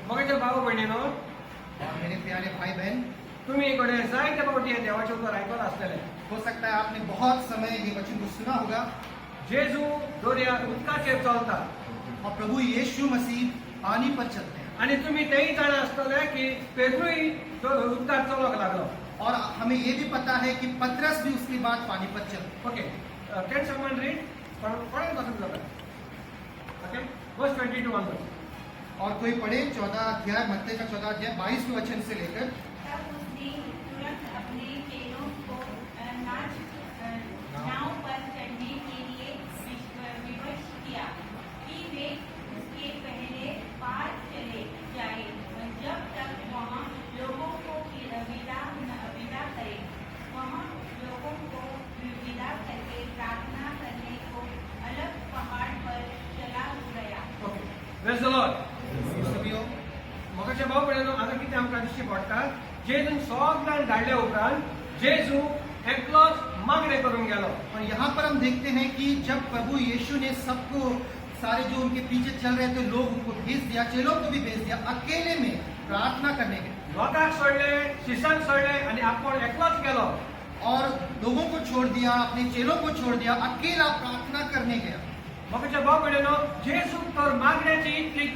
मगाच्या भाव भयणीनो, मेरे प्यारे भाई बहन, तुम्ही इकडे जायते पावटी या देवाचे उतर ऐकलं असलेले. हो सकता है आपने बहुत समय ये वचन को सुना होगा जेजू दोर्या उदकाचेर चलता और प्रभु यीशु मसीह पानी पर चलते हैं आणि तुम्ही तेही जाणा असतले की पेद्रूय तो उदकार चलोक लागलो. और हमें ये भी पता है कि पतरस भी उसके बाद पानी पर चलते. Okay, can someone read? पढ़ें तो तुम लोग. Okay, verse 22 onward. और कोई पढ़े 14 अध्याय, मत्ती का 14 अध्याय 22वें वचन से लेकर. तब उसने तुरंत अपने चेलों को नाव पर चढ़ने के लिए विवश किया कि वे उसके पहले पार चले जाए, जब तक वहाँ लोगों को विदा करे. वहाँ लोगों को विदा करके प्रार्थना करने को अलग पहाड़ पर चला गया. Okay, praise the lord. सभीओ, मगाच्या भाव भयणीनो, आता कितें आमकां दिश्टी पडटा, जेजून सगळ्यांक धाडल्या उपरांत जेजू एकलोच मागणे करून गेलो. और यहाँ पर हम देखते हैं कि जब प्रभु यीशु ने सबको, सारे जो उनके पीछे चल रहे थे लोग, उनको भेज दिया, चेलों को भी भेज दिया अकेले में प्रार्थना करने के. लोकांक सोडले, शिष्यांक सोडले आणि आपण एकलोच गेलो. और लोगों को छोड़ दिया, अपने चेलों को छोड़ दिया, अकेला प्रार्थना करने गया. मगाच्या भाव भयणीनो, जेजू तर मागण्याची इतली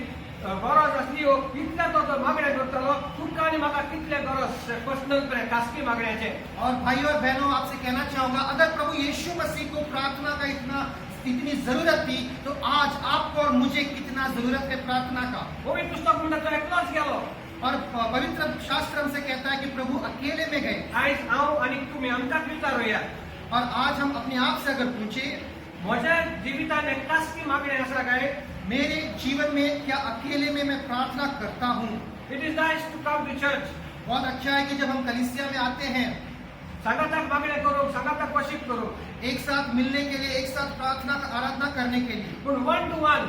गरज असली हो, कितल्या तो मागणे करतलो. तुमकां आनी म्हाका कितले गरज पर्सनल खासगी मागण्याचे. और भाई और बहनों, आपसे कहना चाहूंगा, अगर प्रभु यीशु मसीह को प्रार्थना का इतनी जरूरत थी, तो आज आपको और मुझे कितना जरूरत है प्रार्थना का. पवित्र पुस्तक म्हणटा तो एकलोच गेलो. और पवित्र शास्त्र हमसे कहता है कि प्रभु अकेले में गए. आयज हांव आनी तुमी आमकां विचारूया, और आज हम अपने आप से अगर पूछे, म्हज्या जिवितान एक खासगी मागणी आसा काय? मेरे जीवन में क्या अकेले में मैं प्रार्थना करता हूँ? It is nice to come to church. बहुत अच्छा है कि जब हम कलीसिया में आते हैं, संगताक मागणे करूं, संगताक वर्शिप करूं, एक साथ मिलने के लिए, एक साथ प्रार्थना आराधना करने के लिए, पूण 1 to 1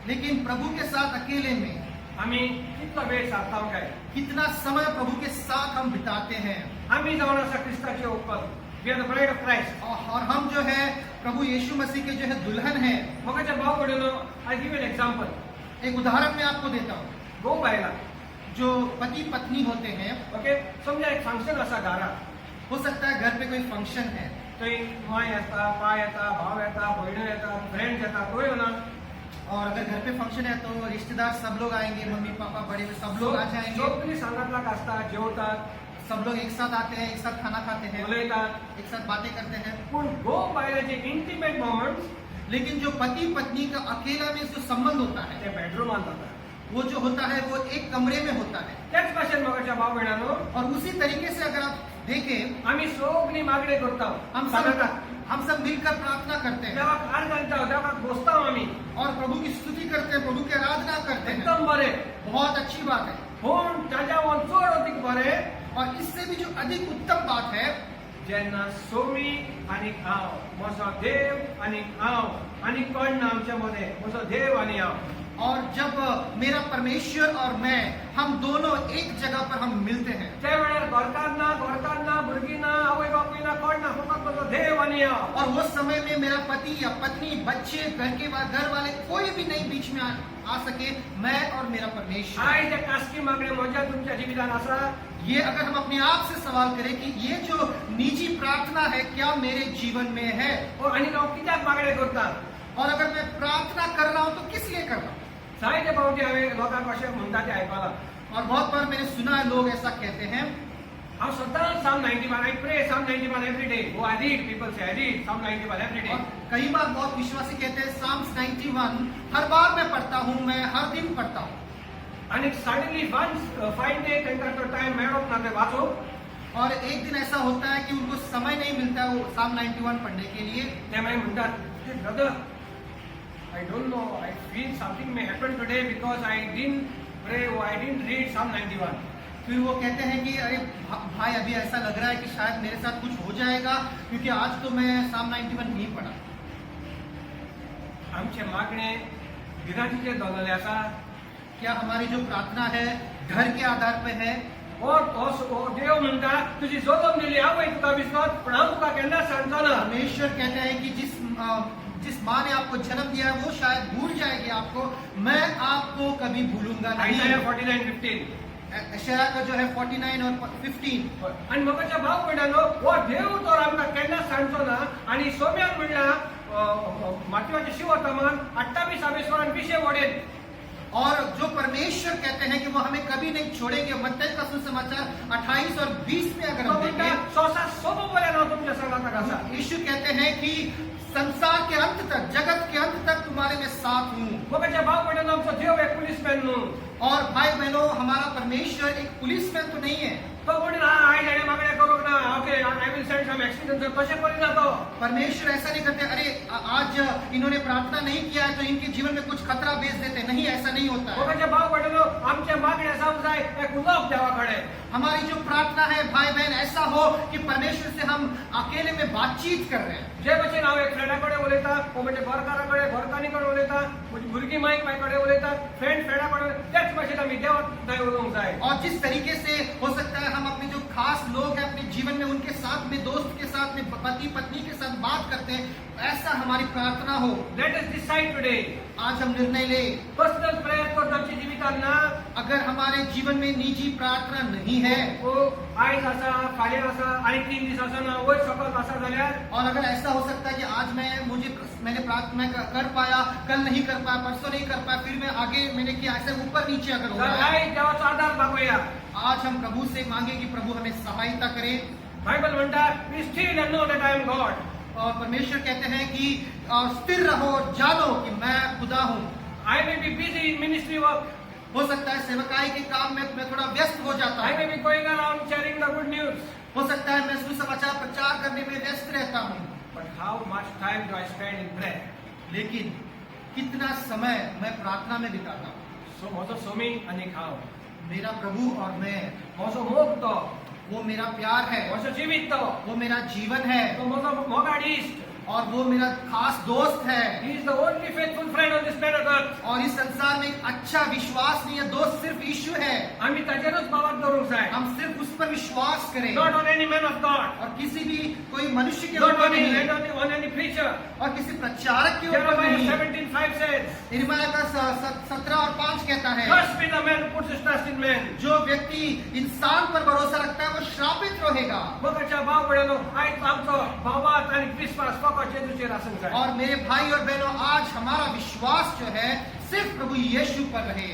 लेकिन प्रभु के साथ अकेले में आमी कितलो वेळ सारता काय? कितना समय प्रभु के साथ हम बिताते हैं. आमी जावन आसा क्रिस्ताचे उपल. We are the bride of Christ. और हम जो है प्रभु यीशु मसीह के जो है दुल्हन है. मगाच्या भाव भयणीनो, आई गिव एन एग्जांपल. एक उदाहरण मैं आपको देता हूँ. गो बायला, जो पति पत्नी होते हैं, ओके, समजा एक फंक्शन आसा घरात. हो सकता है घर पे कोई फंक्शन है, थंय माय येता, बाय येता, भाव येता, भयण्यो येता, फ्रेंड्स येता, तो येना. और अगर घर पे फंक्शन है तो रिश्तेदार सब लोग आएंगे, मम्मी पापा बड़े सब लोग आ जाएंगे. सगळीं सांगातलाक आसता, जेवतात, सब लोग एक साथ आते हैं, एक साथ खाना खाते हैं, उलयतात. एक साथ बातें करते हैं. पूण गो बायलाचे इंटिमेट मोमेंट्स लेकिन जो पति पत्नी का अकेला में जो संबंध होता है, ते बेडरूमान जातात. वो जो होता है वो एक कमरे में होता है. त्याच भाशेन मगाच्या भाव भयणानो, और उसी तरीके से अगर आप देखें, आमी सगळीं मागणे करता. हम सब मिलकर प्रार्थना करते हैं देवाक आर्ज घालता, देवाक बसता आमी. और प्रभु की स्तुति करते हैं, प्रभु की आराधना करते हैं. एकदम बरें. बहुत अच्छी बात है. पूण ताच्या वन चड अदीक बरें और इससे भी जो अधिक उत्तम बात है, जेन्ना सोमी आनीक हांव, म्हजो देव आनीक हांव, आनी कोण ना आमच्या मदें, म्हजो देव आनी हांव. और जब मेरा परमेश्वर और मैं, हम दोनों एक जगह पर हम मिलते हैं. त्या वेळार घरकार ना, भुरगीं ना, आवय बापूय ना, कोण ना, फकत म्हजो देव आनी हांव. और वो समय में मेरा पति या पत्नी, बच्चे, घर वाले कोई भी नहीं बीच में आ सके, मैं और मेरा परमेश्वर. आयज एक खासगी मागणे म्हज्या तुमच्या जिवितान आसा. ये अगर हम अपने आप से सवाल करें कि ये जो निजी प्रार्थना है क्या मेरे जीवन में है, आनी हांव कित्याक मागणे करता? और अगर मैं प्रार्थना कर रहा हूं तो किस लिए कर रहा हूं. जायते फावटी हांवें लोकांक अशें म्हणटा तें आयकलां. और बहुत बार मैंने सुना है लोग ऐसा कहते हैं, हांव सदांच Psalm 91, I pray Psalm 91 every day. Oh, I read, people say, I read Psalm 91 every day. और कई बार बहुत विश्वासी कहते हैं Psalms 91 हर बार मैं पढ़ता हूं, मैं हर दिन पढ़ता हूं. आणि सडनली वन्स फायन डे तांकां तो टायम मेळप ना तें वाचूंक. और एक दिन ऐसा होता है कि उनको समय नहीं मिलता है वो Psalm 91 पढ़ने के लिए. ते मागीर म्हणटात, brother, I don't know, I feel something may happen today because I didn't pray or I didn't read Psalm 91. फिर वो कहते हैं कि अरे भाई, अभी ऐसा लग रहा है कि शायद मेरे साथ कुछ हो जाएगा क्योंकि आज तो मैं Psalm 91 नहीं पढ़ा. आमचे मागणे गिरांतीचेर दवरलेले आसा. क्या हमारी जो प्रार्थना है घर के आधार पे है? और देव म्हणटा, तुजी जगम दिली आवय तुका विस्तार, पण हांव तुका केन्ना सांगचो ना. परमेश्वर कहते हैं कि जिस माँ ने आपको जन्म दिया है वो शायद भूल जाएगी आपको, मैं आपको कभी भूलूंगा नहीं। Isaiah 49:15. यशायाह का जो है 49 और 15। आणि मगाच्या भाव म्हणल्यानो हो देव तर आमकां केन्ना सांगचो ना आणि सोम्यान म्हणला मातयोचे शिववर्तमान 28 विषय वडेन और जो परमेश्वर कहते हैं कि वो हमें कभी नहीं छोड़ेंगे, मत्ती का सुसमाचार 28 और 20 में अगर तो हम म्हणटा देखें, सोसा सोबोपर्यंत हांव तुमच्या संगात आसा। यीशु कहते हैं कि संसार के अंत तक, जगत के अंत तक तुम्हारे में साथ हूँ। मगाच्या भाव म्हणल्यानो आमचो देव एक पुलिसमॅन न्हू, और भाई बहनों, हमारा परमेश्वर एक पुलिसमैन तो नहीं है। तो म्हणून आयज हेणे मागणे करूंक ना, okay I will send some accident, तशें करिना तो। परमेश्वर ऐसा नहीं करते, अरे आज इन्होंने प्रार्थना नहीं किया है तो इनके जीवन में कुछ खतरा भेज देते, नहीं, ऐसा नहीं होता है। मगाच्या भाव म्हणल्यानो आमचे मागणे जावंक जाय एक उलोवप देवाकडे। हमारी जो प्रार्थना है भाई बहन, ऐसा हो कि परमेश्वर से हम अकेले में बातचीत कर रहे हैं। जे भशेन हांव एक फ्रेंडाकडे उलयता, वो म्हणजे बरकाराकडे बरकानीकडे उलयता, म्हजी भुरगीं माय कडेन उलयतात, फ्रेंडाकडे, त्याच भशेन आमी देवाक जाय उलोवंक जाय। और जिस तरीके से हो सकता है हम अपने जो खास लोग हैं अपने जीवन में उनके साथ में, दोस्त के साथ में, पति पत्नी के साथ बात करते हैं, ऐसा हमारी प्रार्थना हो। लेट अस डिसाइड टुडे, आज हम निर्णय ले, पर्सनल प्रेयर करता आमच्या जिवितांत ना, अगर हमारे जीवन में निजी प्रार्थना नहीं है, वो आयज आसा, फाल्यां आसा, आनी 3 दीस आसना, वयर सकयल आसा जाल्यार, और अगर ऐसा हो सकता है कि आज मैंने प्रार्थना कर पाया, कल नहीं कर पाया, परसों नहीं कर पाया, फिर मैं आगे मैंने किया, ऐसे ऊपर नीचे अगर हो रहा है, आयज देवाचो आदार मागुया। आज हम प्रभु से मांगे कि प्रभु हमें सहायता करे। बायबल म्हणटा, be still and know that I am God. और परमेश्वर कहते हैं कि स्थिर रहो और जानो कि मैं खुदा हूँ। I may be busy in ministry work, हो सकता है सेवकाई के काम में मैं थोड़ा व्यस्त हो जाता आई मे हूँ, be going around sharing the good news, हो सकता है मैं सुसमाचार प्रचार करने में व्यस्त रहता हूँ, but how much time do I spend in prayer? लेकिन कितना समय मैं प्रार्थना में बिताता हूँ। सो म्हजो सोमी आनी हांव, मेरा प्रभु और मैं, म्हजो मोग तो, वो मेरा प्यार है, म्हजो जिवीत तो, वो मेरा जीवन है, तो म्हजो मोगाड इश्ट, और वो मेरा खास दोस्त है। He is the only faithful friend on this planet earth. और इस संसार में एक अच्छा विश्वसनीय दोस्त सिर्फ यीशु है। आमी ताजेरूच बाबाक धरूंक जाय, हम सिर्फ उस पर विश्वास करें, not on any man of God, और किसी भी कोई मनुष्य के नॉट ऊपर ऑन नहीं, एनी प्रीचर। और किसी प्रचारक के ऊपर Jeremiah नहीं। 17:5 says, यिर्मयाह का 17 और 5 कहता है, cursed be the man who puts his trust in man. जो व्यक्ति इंसान पर भरोसा रखता है वो श्रापित रहेगा। मगाच्या भाव म्हणल्यानो आयज आमचो भावात आनी विश्वास फकत जेजूचेर आसूंक जाय। और मेरे भाई और बहनों, आज हमारा विश्वास जो है सिर्फ प्रभु यीशु पर रहे।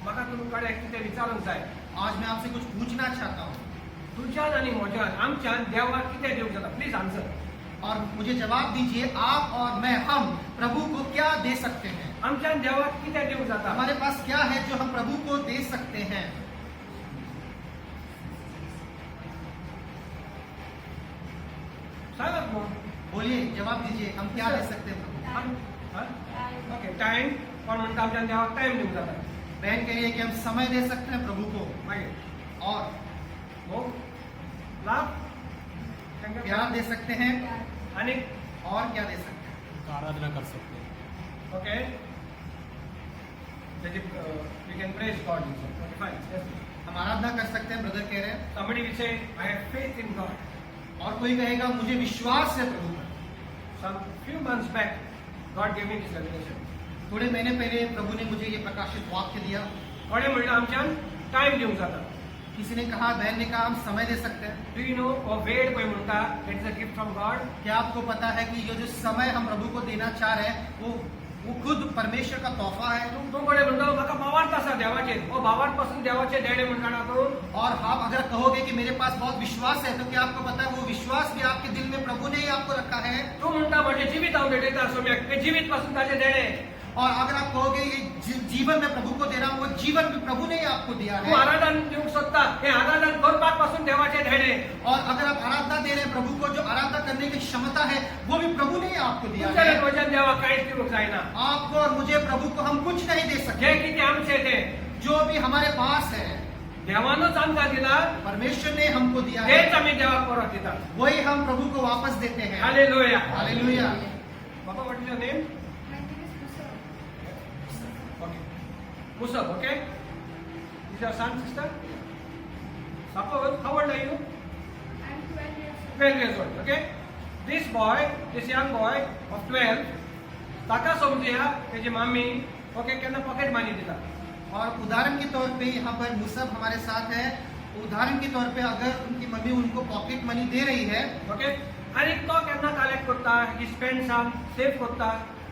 म्हाका तुमकडे कितें विचारूंक जाय, आज मैं आपसे कुछ पूछना चाहता हूँ, तुमच्यान आनी म्हज्यान आमच्यान देवाक कितें दिवंक जाता? Please answer. और मुझे जवाब दीजिए, आप और मैं, हम प्रभु को क्या दे सकते हैं? आमच्यान देवाक कितें दिवंक जाता? हमारे पास क्या है जो हम प्रभु को दे सकते हैं? सांगात मग। बोलिए, जवाब दीजिए, हम क्या दे सकते हैं प्रभु? Okay, time. कोण म्हणटा आमच्यान देवाक टाइम दिवंक जाता? बहन कह रही है कि हम समय दे सकते हैं प्रभु को, मागीर और मोग, लाभ, प्यार दे सकते हैं, आनी और क्या दे सकते हैं? आराधना कर सकते हैं। Okay, we can praise God. Okay, fine. Yes. हम आराधना कर सकते हैं, ब्रदर कह रहे हैं। Somebody will say, I have faith in God. और कोई कहेगा मुझे विश्वास है प्रभु पर। Some few months back, God gave me this revelation. थोड़े महीने पहले प्रभु ने मुझे ये प्रकाशित वाक्य दिया। कोणे म्हणलं आमच्यान टाइम दिवंक जाता? किसी ने कहा, बहन ने कहा, हम समय दे सकते हैं। Do you know, or वेळ कोई म्हणता, it is a gift from God. क्या आपको पता है कि ये जो समय हम प्रभु को देना चाह रहे हैं वो खुद परमेश्वर का तोहफा है? तू कोणे म्हणतो म्हाका भावार्थ आसा देवाचेर, हो भावार्थ पासून देवाचे देणे म्हणटाना तू? और आप अगर कहोगे कि मेरे पास बहुत विश्वास है, तो क्या आपको पता है वो विश्वास भी आपके दिल में प्रभु ने ही आपको रखा है? तू म्हणता म्हणजे जीवित हांव देतयता सोम्याक, ते जीवित पासून ताचे देणे। और अगर आप कहोगे ये जीवन में प्रभु को दे रहा हूँ, वो जीवन भी प्रभु ने ही आपको दिया तू है। आराधन दिवंक सोदता, हे आराधन करपाक पासून देवाचे देणे। और अगर आप आराधना दे रहे हैं प्रभु को, जो आराधना करने की क्षमता है वो भी प्रभु ने ही आपको दिया तुमच्या है। वचन देवाक कांयच दिवंक जायना। आपको और मुझे प्रभु को हम कुछ नहीं दे जे सकते। कितें आमचे ते जो भी हमारे पास है देवानच आमकां दिला, परमेश्वर ने हमको दिया तेच है, आमी देवाक परत दिता। वही हम प्रभु को वापस देते हैं। Hallelujah. Hallelujah. Baba, what is your name? Okay. Musab, okay? Is your son, sister? Suppose, how old are you? I'm 12 years old. 12 years old, okay? this young boy of 12, ताका समजुया तेजी मामी ओके केन्ना पॉकेट मनी दिता. और उदाहरण के तौर पे यहाँ पर मुसब हमारे साथ है. उदाहरण के तौर पे अगर उनकी मम्मी उनको पॉकेट मनी दे रही है, ओके, आणि तो केन्ना कलेक्ट करता, ही स्पेंड सम, सेव करता,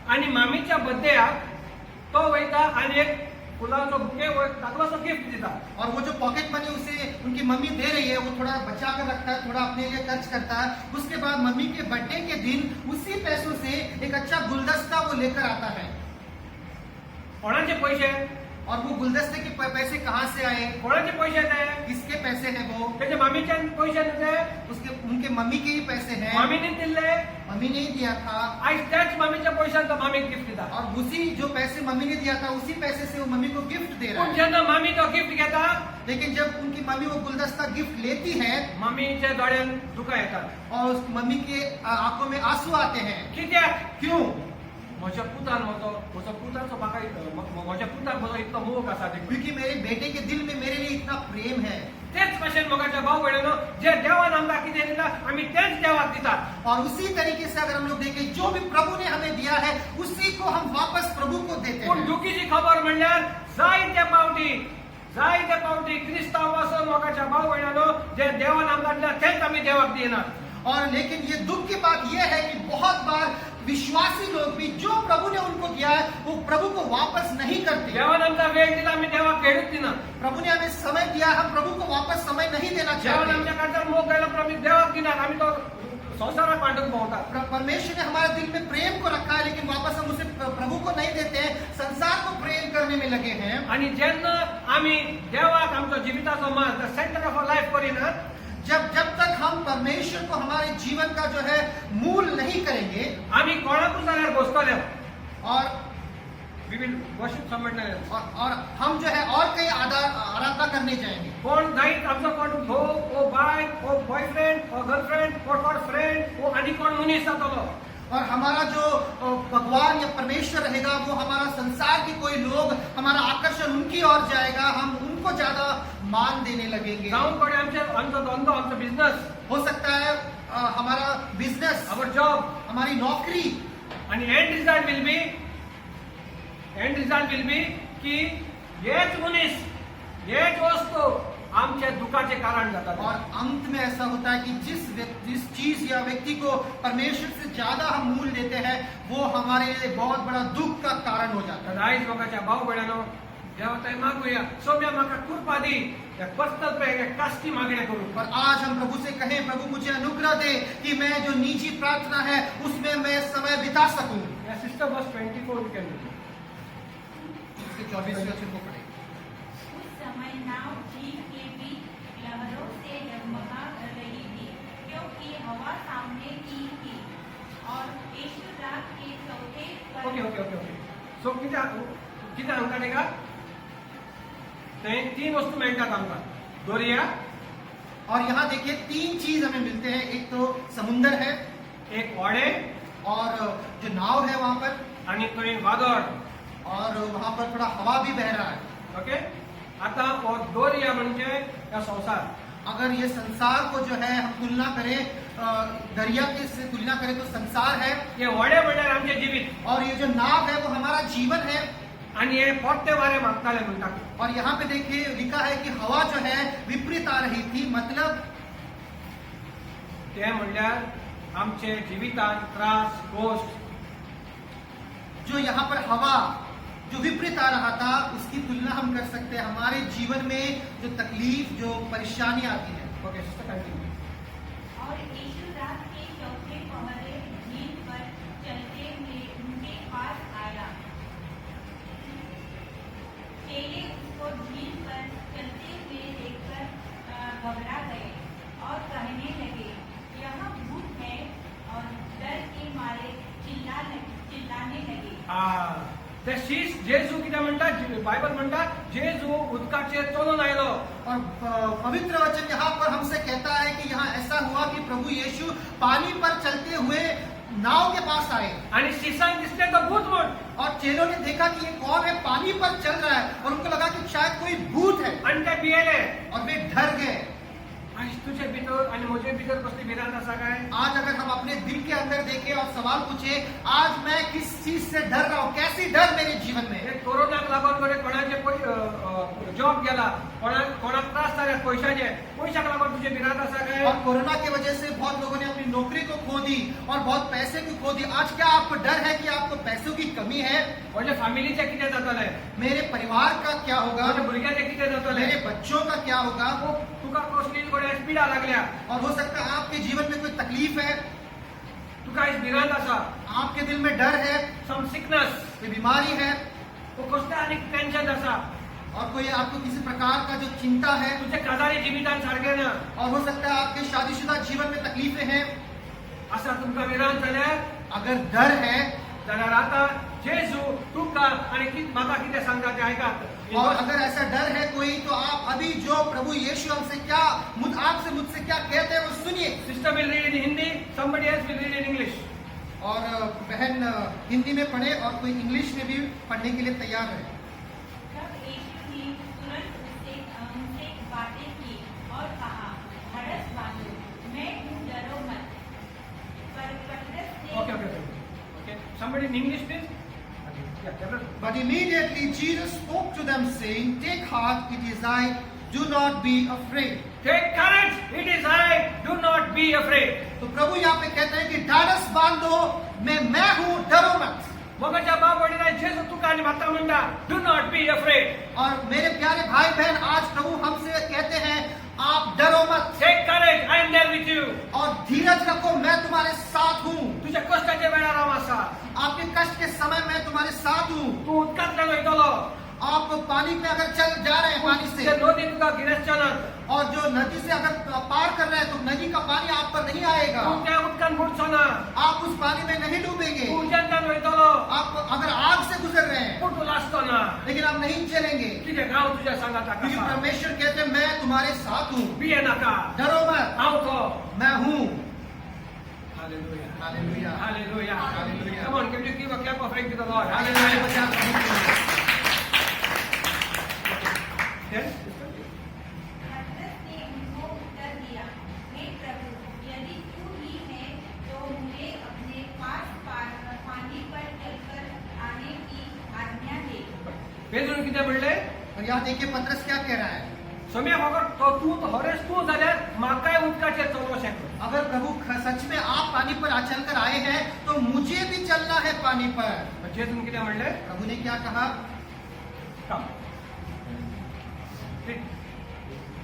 आणि मामीच्या बर्थडेक तो वयता आणि एक फुलांचो बुके वो ताकलोसो गिफ्ट दिता. और वो जो पॉकेट मनी उसे उनकी मम्मी दे रही है वो थोड़ा बचा कर रखता है, थोड़ा अपने लिए खर्च करता है. उसके बाद मम्मी के बर्थडे के दिन उसी पैसों से एक अच्छा गुलदस्ता वो लेकर आता है. कोणाचे पैसे, और वो गुलदस्ते के पैसे कहाँ से आए, कोणाचे पैसे ते, किसके पैसे हैं वो, तेजे मामीचे पैसे न्हू, उसके उनके मम्मी के ही पैसे हैं. मामीने दिले. मम्मी ने ही दिया था. आज त्याच मामीच्या पैशान तो मामीक गिफ्ट दिता. और उसी जो पैसे मम्मी ने दिया था उसी पैसे से वो मम्मी को गिफ्ट दे रहा पण है. जेन्ना मामी तो गिफ्ट घेता, लेकिन जब उनकी मम्मी वो गुलदस्ता गिफ्ट लेती है मामीच्या दोळ्यान दुकां येता. और उस मम्मी के आंखों में आंसू आते हैं. कित्याक? क्यों? म्हज्या पुतान म्हजो पुताचो म्हाका म्हज्या पुताक म्हजो इतलो मोग आसा देखून. क्योंकि मेरे बेटे के दिल में मेरे लिए इतना प्रेम है. तेच भशेन मोगाच्या भाव भयणीनो, जे देवान आमकां कितें दिला आमी तेच देवाक दितात. और उसी तरीके से अगर हम लोग देखें जो भी प्रभु ने हमें दिया है उसी को हम वापस प्रभु को देते पूण हैं. दुखीची खबर म्हणल्यार जायते पावटी क्रिस्तांव आसून मोगाच्या भाव भयणीनो, जे देवान आमकां दिला तेच आमी देवाक दिनात. और लेकिन ये दुख की बात यह है कि बहुत बार विश्वासी लोग भी जो प्रभु ने उनको दिया है वो प्रभु को वापस नहीं करते. देवान आमकां वेळ दिला आमी देवाक खेळूच दिना. प्रभु ने हमें समय दिया, हम प्रभु को वापस समय नहीं देना देवान चाहते. आमच्या कडच्यान मोग गेलो पण आमी देवाक दिनात. आमी तो संवसाराक वांटून भोंवतात. परमेश्वर ने हमारे दिल में प्रेम को रखा है लेकिन वापस हम उसे प्रभु को नहीं देते हैं, संसार को प्रेम करने में लगे हैं. आणि जेन्ना आमी देवाक आमचो जिविताचो मान the centre of our life करिनात, जब तक हम परमेश्वर को हमारे जीवन का जो है मूल नहीं करेंगे आमी कोणाकूच जाल्यार बसतले. और वी विल वर्शिप समवण और हम जो है और कई आराधना करने जाएंगे. कोण जायत आमचो कोण भाऊ ओ बाय ओ बॉयफ्रेंड ओ गर्लफ्रेंड ओ कोण फ्रेंड ओ आनी कोण मनीस जातलो. और हमारा जो भगवान या परमेश्वर रहेगा वो हमारा संसार के कोई लोग, हमारा आकर्षण उनकी ओर जाएगा, हम उनको ज्यादा मान देने लगेंगे. जावं कोणी आमचो धंदो, आमचो बिझनेस, हो सकता है हमारा बिजनेस, आवर जॉब, हमारी नौकरी. आणि एंड रिजल्ट विल बी की हेच मनीस, हेच वस्तू आमच्या दुखाचे कारण जातात. और अंत में ऐसा होता है कि जिस चीज या व्यक्ति को परमेश्वर से ज्यादा हम मूल्य देते हैं वो हमारे लिए बहुत बड़ा दुख का कारण हो जाता है. तर आयज मोगाच्या भाव भयणानो, देवाताय मागुया, सोम्या म्हाका कृपा दी, एक पर्सनल प्रेयर, एक कास्टी मागण्या करू. पर आज हम प्रभु से कहें, प्रभु मुझे अनुग्रह दे कि मैं जो निजी प्रार्थना है उसमें मैं समय बिता सकूं. सिस्टर वर्स 24 यू कैन 24वें वचन को पढ़ें. उस समय नाव झील के बीच लहरों से डगमगा रही थी क्योंकि हवा सामने की थी और यीशु रात के चौथे पर ओके. सो कितें आमकां तेका थंय 3 वस्तू मेळटात आमकां. दोरया, और यहाँ देखिए 3 चीज हमें मिलते हैं. एक तो समुंदर है एक व्हडे, और जो नाव है वहां पर, आणि थंय वादळ. और वहां पर थोड़ा हवा भी बह रहा है. ओके. आता हो दोरया म्हणजे या संसार. अगर ये संसार को जो है हम तुलना करें, दरिया के से तुलना करें तो संसार है, हे व्हडे म्हणल्यार आमचे जिवीत. और ये जो नाव है वो हमारा जीवन है. आणि हे पोट्टे वारे मागताले म्हणटात. और यहाँ पे देखिए लिखा है कि हवा जो है विपरीत आ रही थी. मतलब ते म्हणल्यार आमचे जिवितांत त्रास, गोष्ट. जो यहाँ पर हवा जो विपरीत आ रहा था उसकी तुलना हम कर सकते हैं हमारे जीवन में जो तकलीफ, जो परेशानी आती है. Okay sister continue. और यीशु रात के चौथे पहरे झील पर चलते हुए उनके पास आया. चेले उसको झील पर चलते हुए देखकर घबरा गए और कहने लगे, यह भूत है, और डर के मारे चिल्लाने लगे. ते शीस जेजू कितें म्हणटा, बायबल म्हणटा जेजू उदकाचेर चलून आयलो. और पवित्र वचन यहाँ पर हमसे कहता है कि यहाँ ऐसा हुआ कि प्रभु यीशु पानी पर चलते हुए नाव के पास आए. आणि शिसांक दिसले तो भूत म्हण. और चेलों ने देखा कि ये कौन है, पानी पर चल रहा है, और उनको लगा कि शायद कोई भूत है. आणि ते भियेले. और वे डर गए. आज तुझे भितर आणि म्हजे भितर कसली भिरांत आसा काय? आज अगर हम अपने दिल के अंदर देखें और सवाल पूछे, आज मैं किस चीज से डर रहा हूँ, कैसी डर मेरे जीवन में? हे कोरोनाक लागून बरे कोणाचे जॉब गेला, कोणाक त्रास जाले पैशाचे, पैशाक लागून तुझे भिरांत आसा काय? और कोरोना की वजह से बहुत लोगों ने अपनी नौकरी को खो दी और बहुत पैसे को खो दी। आज क्या आपको डर है कि आपको पैसों की कमी है? म्हजे फॅमिलीचे कितें जातलें? मेरे परिवार का क्या होगा? म्हजे भुरग्याचे कितें जातलें? मेरे बच्चों का क्या होगा? तुका कसली कोणे पिडा लागल्या, और हो सकता है आपके जीवन में कोई तकलीफ है, तुका आज भिरांत आसा, आपके दिल में डर है, सम सिकनेस, कोई बीमारी है, तो कसलें आनीक टेन्शन आसा, और कोई आपको किसी प्रकार का जो चिंता है, तुझे काजारी जिवितान सारकें ना, और हो सकता है आपके शादीशुदा जीवन में तकलीफें हैं। असा तुमका भिरांत जाल्यार अगर डर है, जाल्यार आतां जेजू तुका आनी म्हाका कितें सांगता तें आयकात. और अगर ऐसा डर है कोई, तो आप अभी जो प्रभु यीशु हमसे क्या आपसे मुझसे क्या कहते हैं वो सुनिए। Sister will read in Hindi, somebody else will read in English. और बहन हिंदी में पढ़े और कोई इंग्लिश में भी पढ़ने के लिए तैयार है। तब यीशु ने तुरंत उनसे बातें की और कहा, धड़स बांधो, मैं हूँ, डरो मत। पर पतरस ने Okay. Somebody in English, please. Yeah, Gabriel. But immediately Jesus spoke to them, saying, "Take heart, it is I. Do not be afraid." Take courage, it is I. Do not be afraid. तो प्रभु यहाँ पे कहते हैं कि ढाढ़स बांधो, मैं हूँ, डरो मत। मगाच्या बाबडीने जेजू तुका आनी म्हाका म्हणटा, do not be afraid. और मेरे प्यारे भाई बहन, आज प्रभु हमसे कहते हैं, आप डरो मत Take courage, I am there with you. और धीरज रखो, मैं तुम्हारे साथ हूँ। तुझ्या कष्टाच्या वेळार हांव आसा. आपके कष्ट के समय मैं तुम्हारे साथ हूँ। तू उदकांतल्यान वयतलो. आप पानी में अगर चल जा रहे हैं, पानी ते से, नदी तुका गिरेश्चनात. और जो नदी से अगर पार कर रहे हैं, तो नदी का पानी आप पर नहीं आएगा, तू त्या उदकान बुडचो ना. आप उस पानी में नहीं डूबेंगे। तू उज्यांतल्यान वयतलो. आप अगर आग से गुजर रहे हैं, पूण तू लाजतो ना. लेकिन आप नहीं चलेंगे, कित्याक हांव तुज्या सांगात क्योंकि आसा. परमेश्वर कहते हैं, मैं तुम्हारे साथ हूँ, भिये नाका. डरो मत, हांव तो. मैं हूँ। Hallelujah. Hallelujah. Hallelujah. Hallelujah. Come on, can you give a clap of praise to the Lord? हमारे Hallelujah. बच्चा प्रभु को- Yes? पतरस ने उनको उत्तर दिया, हे प्रभु, यदि तू ही है तो मुझे अपने पास पानी पर चलकर आने की आज्ञा दे। पेद्रून कितें म्हणलें? और यहाँ देखिए पतरस क्या कह रहा है। सम्या फकत तो तू हरेस तू जाल्यार म्हाकाय उदकाचेर चलोवचें कर. अगर प्रभु सच में आप पानी पर चल कर आए हैं, तो मुझे भी चलना है पानी पर। जेजून कितें म्हणलें? प्रभु ने क्या कहा? Come.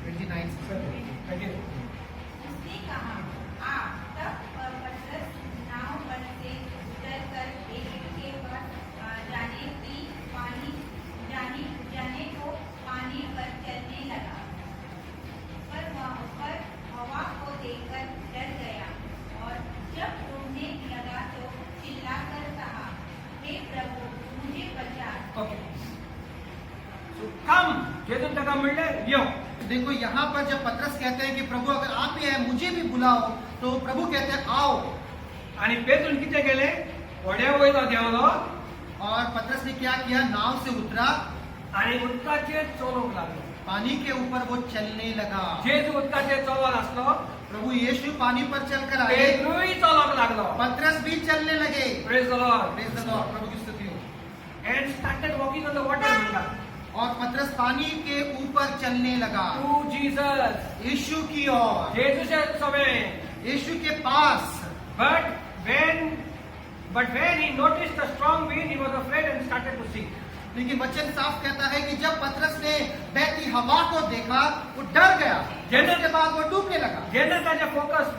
29 Continue. उसने कहा, आ। तब पतरस नाव पर से उतरकर यीशु के पास जाने को पानी पर चलने लगा। पर हवा को देखकर डर गया और जब डूबने लगा तो चिल्लाकर कहा, हे प्रभु, मुझे बचा। Okay. So come. जेजून ताका म्हणलें यो. देखो यहाँ पर जब पतरस कहते हैं कि प्रभु अगर आप ही हैं, मुझे भी बुलाओ, तो प्रभु कहते हैं आओ। आनी पेद्रून कितें केलें? व्हड्या वयलो देंवलो और पतरस ने क्या किया? नाव से उतरा, आनी उदकाचेर चलोवंक लागलो. पानी के ऊपर वो चलने लगा। जेजू उदकाचेर चलोन आसलो, प्रभु यीशु पानी पर चलकर आए, पेद्रूय चलोवंक लागलो. पतरस भी चलने लगे। Praise the Lord. Praise the Lord, प्रभु की स्तुति हो। And started walking on the water म्हणटा. और पतरस पानी के ऊपर चलने लगा, To Jesus. यीशु की ओर, जेजूचे समें. यीशु के पास। But when he noticed the strong wind, he was afraid and started to sink. लेकिन वचन साफ कहता है कि जब पतरस ने बहती हवा को देखा, वो डर गया, उसके बाद वो डूबने लगा। जेन्ना ताजे फोकस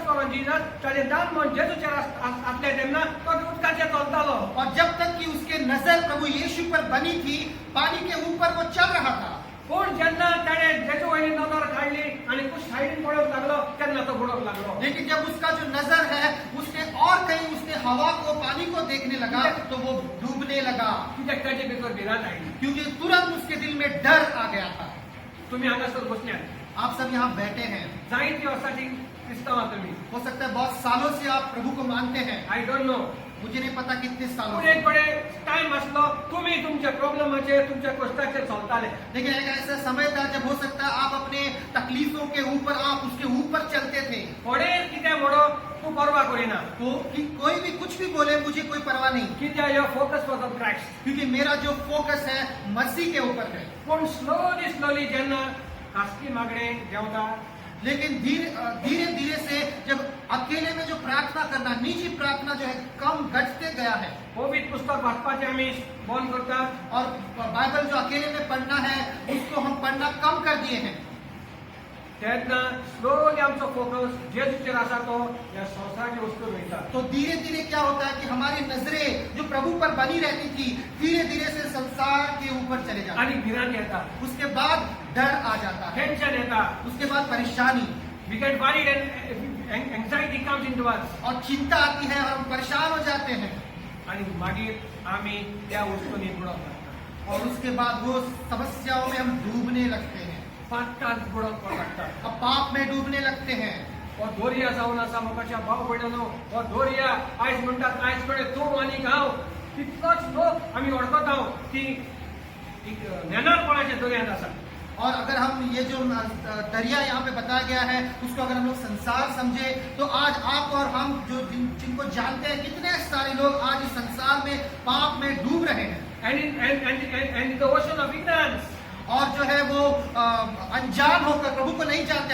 on Jesus, ताजे दान मन जेजूचेर आसलें तेन्ना तो उदकाचेर चलतालो. और जब तक कि उसके नजर प्रभु यीशु पर बनी थी, पानी के ऊपर वो चल रहा था। पूण जेन्ना ताणें जेजू वयली नजर काडली आनी कुछ सायडीन पळोवंक लागलो, तेन्ना तो बुडोवंक लागलो. लेकिन जब उसका जो नजर है, उसने और कहीं उसने हवा को, पानी को देखने लगा, तो वो डूबने लगा, कित्याक ताजे भितर भिरांत आयली. क्योंकि तुरंत उसके दिल में डर आ गया था। तुमी हांगासर बसल्यात. आप सब यहाँ बैठे हैं, जायती वर्सांची क्रिस्तांवां तुमी. हो सकता है बहुत सालों से आप प्रभु को मानते हैं। I don't know. मुझे नहीं पता कितने सालों पूण एक बडे टाइम आसलो तुम्ही तुमच्या प्रॉब्लेमाचेर तुमच्या कश्टाचेर चलताले लेकिन एक ऐसा समय था जब हो सकता है आप अपने तकलीफों के ऊपर आप उसके ऊपर चलते थे। कोणेय कितें म्हणो तूं परवा करिना तो कि कोई भी कुछ भी बोले मुझे कोई परवाह नहीं, कित्याक your focus was on Christ क्योंकि मेरा जो फोकस है मसीह के ऊपर है। पूण स्लोली जेन्ना खासगी मागणें जेवता लेकिन धीरे धीरे से जब अकेले में जो प्रार्थना करना, निजी प्रार्थना जो है कम घटते गया है, पवित्र पुस्तक वाचपाचें आमी बंद करतात और बाइबल जो अकेले में पढ़ना है उसको हम पढ़ना कम कर दिए हैं। तेन्ना स्लोली आमचो फोकस जेजूचेर आसा तो ह्या संवसाराच्या वस्तूंर वयता तो धीरे धीरे क्या होता है कि हमारी नजरें जो प्रभु पर बनी रहती थी धीरे धीरे से संसार के ऊपर चले जाती, आनी भिरांत येता उसके बाद डर आ जाता है, टेंशन येता उसके बाद परेशानी we get worried and anxiety comes into us और चिंता आती है और हम परेशान हो जाते हैं, आनी मागीर आमी त्या वस्तूंनी बुडप लागता और उसके बाद वो समस्याओं में हम डूबने लगते हैं, पातकांत बुडप लागता अब पाप में डूबने लगते हैं। हो दोर्या जावन आसा मोगाच्या भाव भयणो हो दोर्या आयज म्हणटात आयज कडेन तूं आनी हांव तितलोच लोक आमी वळखता की ज्ञानारपणाच्या दोर्यांत आसा। और अगर हम ये जो दरिया यहाँ पे बताया गया है उसको अगर हम लोग संसार समझे तो आज आप और हम जो जिनको जानते हैं कितने सारे लोग आज इस संसार में पाप में डूब रहे हैं, and in the ocean of ignorance और जो है वो अनजान होकर प्रभु को नहीं जानते,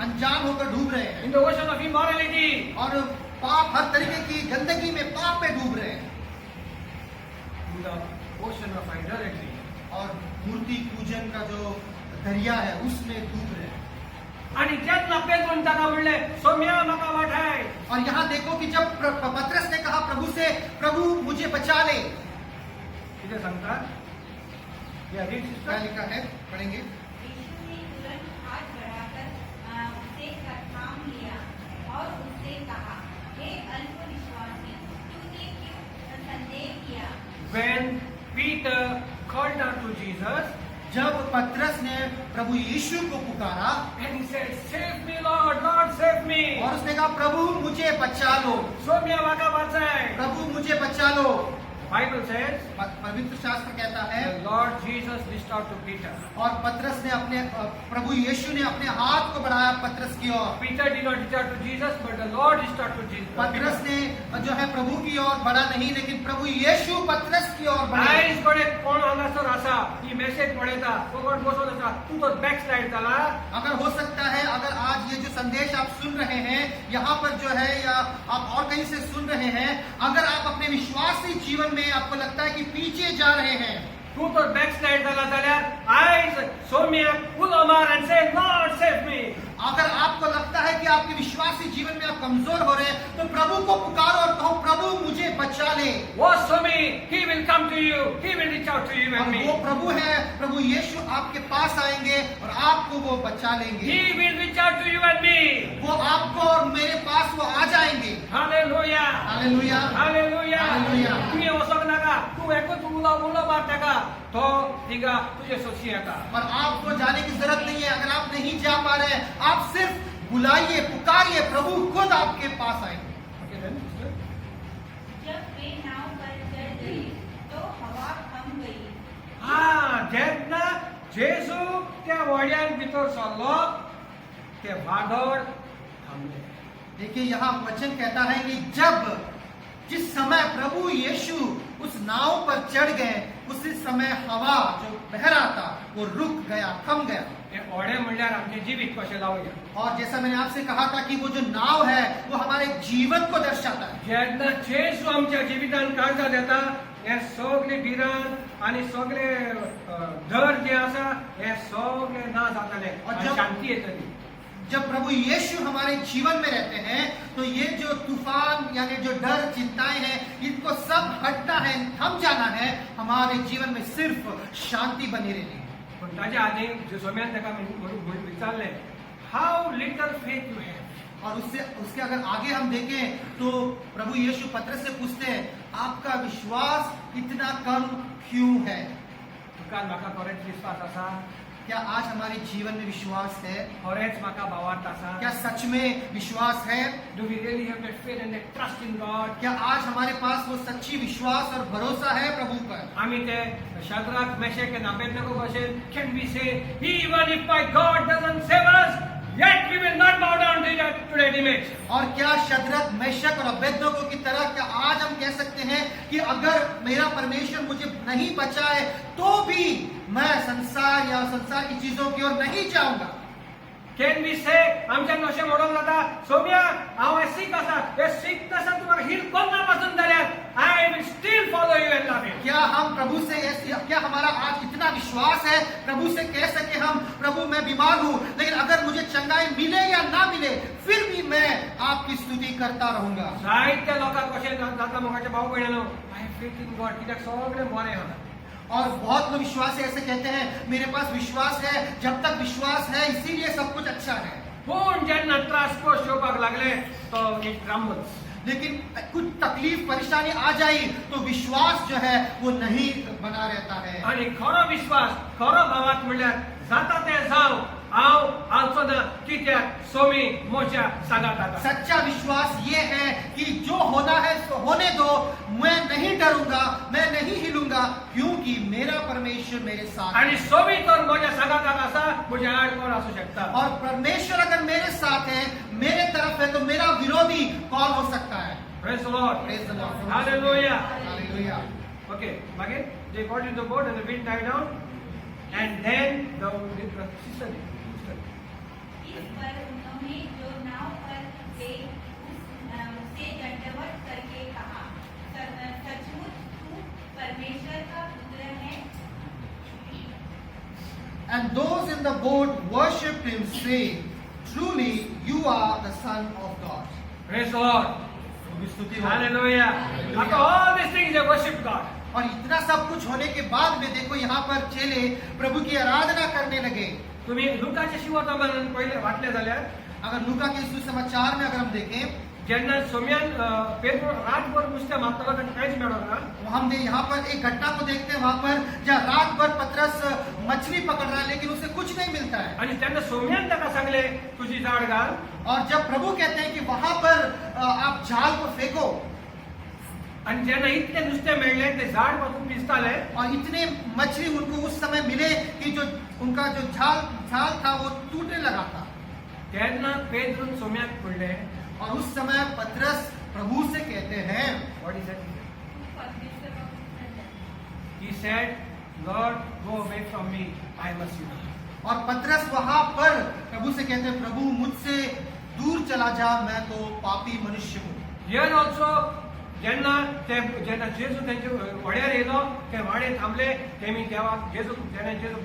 अनजान होकर डूब रहे हैं, in the ocean of immorality और पाप हर तरीके की गंदगी में पाप में डूब रहे हैं, in the ocean of idolatry और मूर्ति पूजन का जो दरिया है उसमें डूब रहे हैं। आणि जेन्ना पेद्रोन ताका म्हणलें सोम्या म्हाका वाटाय और यहाँ देखो कि जब पतरस ने कहा प्रभु से, प्रभु मुझे बचा ले, कितें सांगता या रीड क्या सिस्टर लिखा है पढ़ेंगे। यीशु ने तुरंत हाथ बढ़ाकर उसे थाम लिया और उससे कहा, हे अल्पविश्वासी, तूने क्यों संदेह किया? when Peter called out to Jesus जब पतरस ने प्रभु यीशु को पुकारा and he said save me Lord save me और उसने कहा प्रभु मुझे बचा लो, सोम्या म्हाका वाचाय प्रभु मुझे बचा लो, Bible says पवित्र शास्त्र कहता है the Lord Jesus reached out to Peter. और पतरस ने अपने प्रभु यीशु ने अपने हाथ को बढ़ाया पतरस की ओर, Peter did not reach out to Jesus, but the Lord reached out to Jesus. पतरस ने जो है प्रभु की ओर बढ़ा नहीं लेकिन प्रभु यीशु पतरस की ओर बढ़े। आयज कडेन कोण हांगासर आसा ही मेसेज पळयता फुकट बसून आसा तूं तो बॅकस्लाइड जाला अगर हो सकता है अगर आज ये जो संदेश आप सुन रहे हैं यहाँ पर जो है या आप और कहीं से सुन रहे हैं, अगर आप अपने विश्वासी जीवन में आपको लगता है कि पीछे जा रहे हैं, तूं तो बॅकस्लाइड जाला जाल्यार आयज सोम्याक उलो मार एंड से लॉर्ड सेव मी अगर आपको लगता है कि आपके विश्वासी जीवन में आप कमजोर हो रहे हैं तो प्रभु को पुकारो और कहो प्रभु मुझे बचा ले। वो Somi he will come to you, he will reach out to you and और me. वो प्रभु है, प्रभु यीशु आपके पास आएंगे और आपको वो बचा लेंगे, He will reach out to you and me. वो आपको और मेरे पास वो आ जाएंगे। Hallelujah. Hallelujah, Hallelujah. Hallelujah. तुम्ही वचोंक नाका तूं एकूच उलो मार ताका तो थिगा तुजे सोशी येता और आपको जाने की जरूरत नहीं है। अगर आप नहीं जा पा रहे हैं आप सिर्फ बुलाइए, पुकारिए, प्रभु खुद आपके पास आएंगे। Okay, then, sister. जब वे नाव पर चढ़ गए तो हवा थम गई। जेन्ना जेजू त्या व्हड्यान भितर सरलो ते वादळ थांबले। देखिए यहाँ वचन कहता है कि जब जिस समय प्रभु यीशु उस नाव पर चढ़ गए उसी समय हवा जो बह रहा था वो रुक गया, थम गया। हे व्हडें म्हणल्यार आमचे जिवीत कशें लावया। और जैसा मैंने आपसे कहा था कि वो जो नाव है वो हमारे जीवन को दर्शाता है। जेन्ना जेजू आमच्या जिवितान काळजां देता हे सगळे भिरांत आनी सगळे डर जे आसा हे सगळे ना जातले आनी शांती येतली। जब प्रभु यीशु हमारे जीवन में रहते हैं तो ये जो तूफान यानी जो डर चिंताएं हैं इनको सब हटना है, थम जाना है। हमारे जीवन में सिर्फ शांति बनी रहनी है। पण ताच्या आधी जे सोम्यान ताका विचारले how little faith you have और उसके अगर आगे हम देखें तो प्रभु यीशु पतरस से पूछते हैं आपका विश्वास इतना कम क्यों है। तुका म्हाका खरेंच विश्वास आसा क्या आज हमारे जीवन में विश्वास है? खरेंच म्हाका भावार्थ आसा? क्या सच में विश्वास है? Do we really have that faith and that trust in God? क्या आज हमारे पास वो सच्ची विश्वास और भरोसा है प्रभु पर? आमी ते शाद्राक मेशक एंड अबेदnego भशेन कैन वी से even if my God doesn't save us yet we will not bow down to that image? और क्या शद्रक, मेशक और अबेदnego की तरह क्या आज हम कह सकते हैं कि अगर मेरा परमेश्वर मुझे नहीं बचाए तो भी मैं संसार या संसार की चीजों की ओर नहीं जाऊंगा? Can we say आमच्यान अशें म्हणूंक जाता सोम्या हांव सीख आसा हे सीख आसा तुका हील कोन्ना पासून जाल्यार I will still follow you and love you? क्या हम प्रभु से क्या हमारा आज इतना विश्वास है प्रभु से कह सके हम प्रभु मैं बीमार हूँ लेकिन अगर मुझे चंगाई मिले या ना मिले फिर भी मैं आपकी स्तुति करता रहूंगा? जायत्या लोकांक कशें जाता मोगाचे भाव भयणानो I have faith in God कित्याक सगळें बरें आसा. और बहुत लोग विश्वास ऐसे कहते हैं मेरे पास विश्वास है, जब तक विश्वास है इसीलिए सब कुछ अच्छा है. पूण जेन्ना त्रास कोश येवपाक लागले तो इट क्रम्बल्स. लेकिन कुछ तकलीफ परेशानी आ जाई तो विश्वास जो है वो नहीं बना रहता है. आनी खरो विश्वास खरो भावार्थ म्हणल्यार जाता तें जावं हांव आलचो ना कित्याक सोमी मोच्या सांगात आसा. सच्चा विश्वास ये है कि जो होना है तो होने दो, मैं नहीं डरूंगा, मैं नहीं हिलूंगा क्योंकि मेरा परमेश्वर मेरे साथ है. आणि सोमी तर मोच्या सांगात आसा म्हज्या आड कोण आसूं शकता. और परमेश्वर अगर मेरे साथ है, मेरे तरफ है तो मेरा विरोधी कौन हो सकता है? Praise the Lord. Praise the Lord. Hallelujah. Hallelujah. Okay, again they got into the boat and the wind died down and then the sister इस पर उन्होंने जो नाव पर थे उससे दंडवत करके कहा सचमुच तू परमेश्वर का पुत्र है. And those in the boat worshipped him, saying, truly you are the Son of God. Praise the Lord. स्तुति हो. Hallelujah. After all these things they worship God. और इतना सब कुछ होने के बाद में देखो यहाँ पर चेले प्रभु की आराधना करने लगे. तुम्ही लुकाच्या शिववर्तमान पहिले वाचले जाल्यार अगर लूका के सुसमाचार में अगर हम देखें जेन्ना सोम्यान पेट्रो रातभर नुस्तें मारतालो ताका कांयच मेळना. तो हम यहाँ पर एक घटना को देखते हैं वहां पर जहाँ रात भर पतरस मछली पकड़ रहा है लेकिन उसे कुछ नहीं मिलता है. आणि तेन्ना सोम्यान ताका सांगले तुजी जाड घाल. और जब प्रभु कहते हैं कि वहां पर आप जाल को फेंको आणि जेन्ना इतले नुस्तें मेळ्ळें ते झाड पासून पिसताले और इतने मछली उनको उस समय मिले कि जो उनका जो झाल था वो टूटने लगा था. तेन्ना पेद्रून सोम्याक म्हणले और उस समय पतरस प्रभु से कहते हैं व्हाट इज इट. तू परमेश्वर का पुत्र है. He said, Lord, go away from me, I am a sinner. और पतरस वहां पर प्रभु से कहते हैं प्रभु मुझसे दूर चला जा, मैं तो पापी मनुष्य हूँ. Here also, जेन्ना जेजू त्यांचे वड्यार येयलो ते वाडे थांबले तेमी देवाक जेजू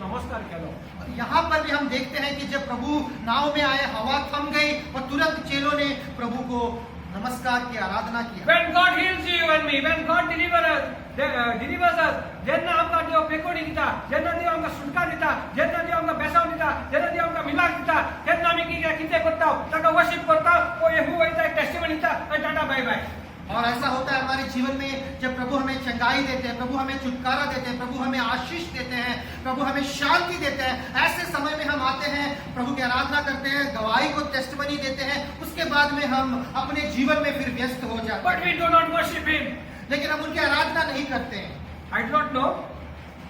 नमस्कार केलो. यहाँ पर भी हम देखते हैं कि जब प्रभु नाव में आए हवा थम गई और तुरंत चेलों ने प्रभु को नमस्कार की आराधना किया. When God heals you and me, when God delivers us, जेन्ना आमकां देव पेकोडी दिता, जेन्ना देव आमकां सुटका दिता, जेन्ना देव आमकां बेसाव दिता, जेन्ना देव आमकां मिलाक दिता, तेन्ना आमी कितें करता ताका वर्शिप करता ओ येहू वयता टेस्टिमनी दिता आनी टाटा बाय बाय. और ऐसा होता है हमारे जीवन में जब प्रभु हमें चंगाई देते हैं, प्रभु हमें छुटकारा देते हैं, प्रभु हमें आशीष देते हैं, प्रभु हमें शांति देते हैं. ऐसे समय में हम आते हैं, प्रभु की आराधना करते हैं, गवाही को टेस्टिमनी देते हैं, उसके बाद में हम अपने जीवन में फिर व्यस्त हो जाते But हैं. we do not worship him. लेकिन हम उनकी आराधना नहीं करते हैं. I do not know.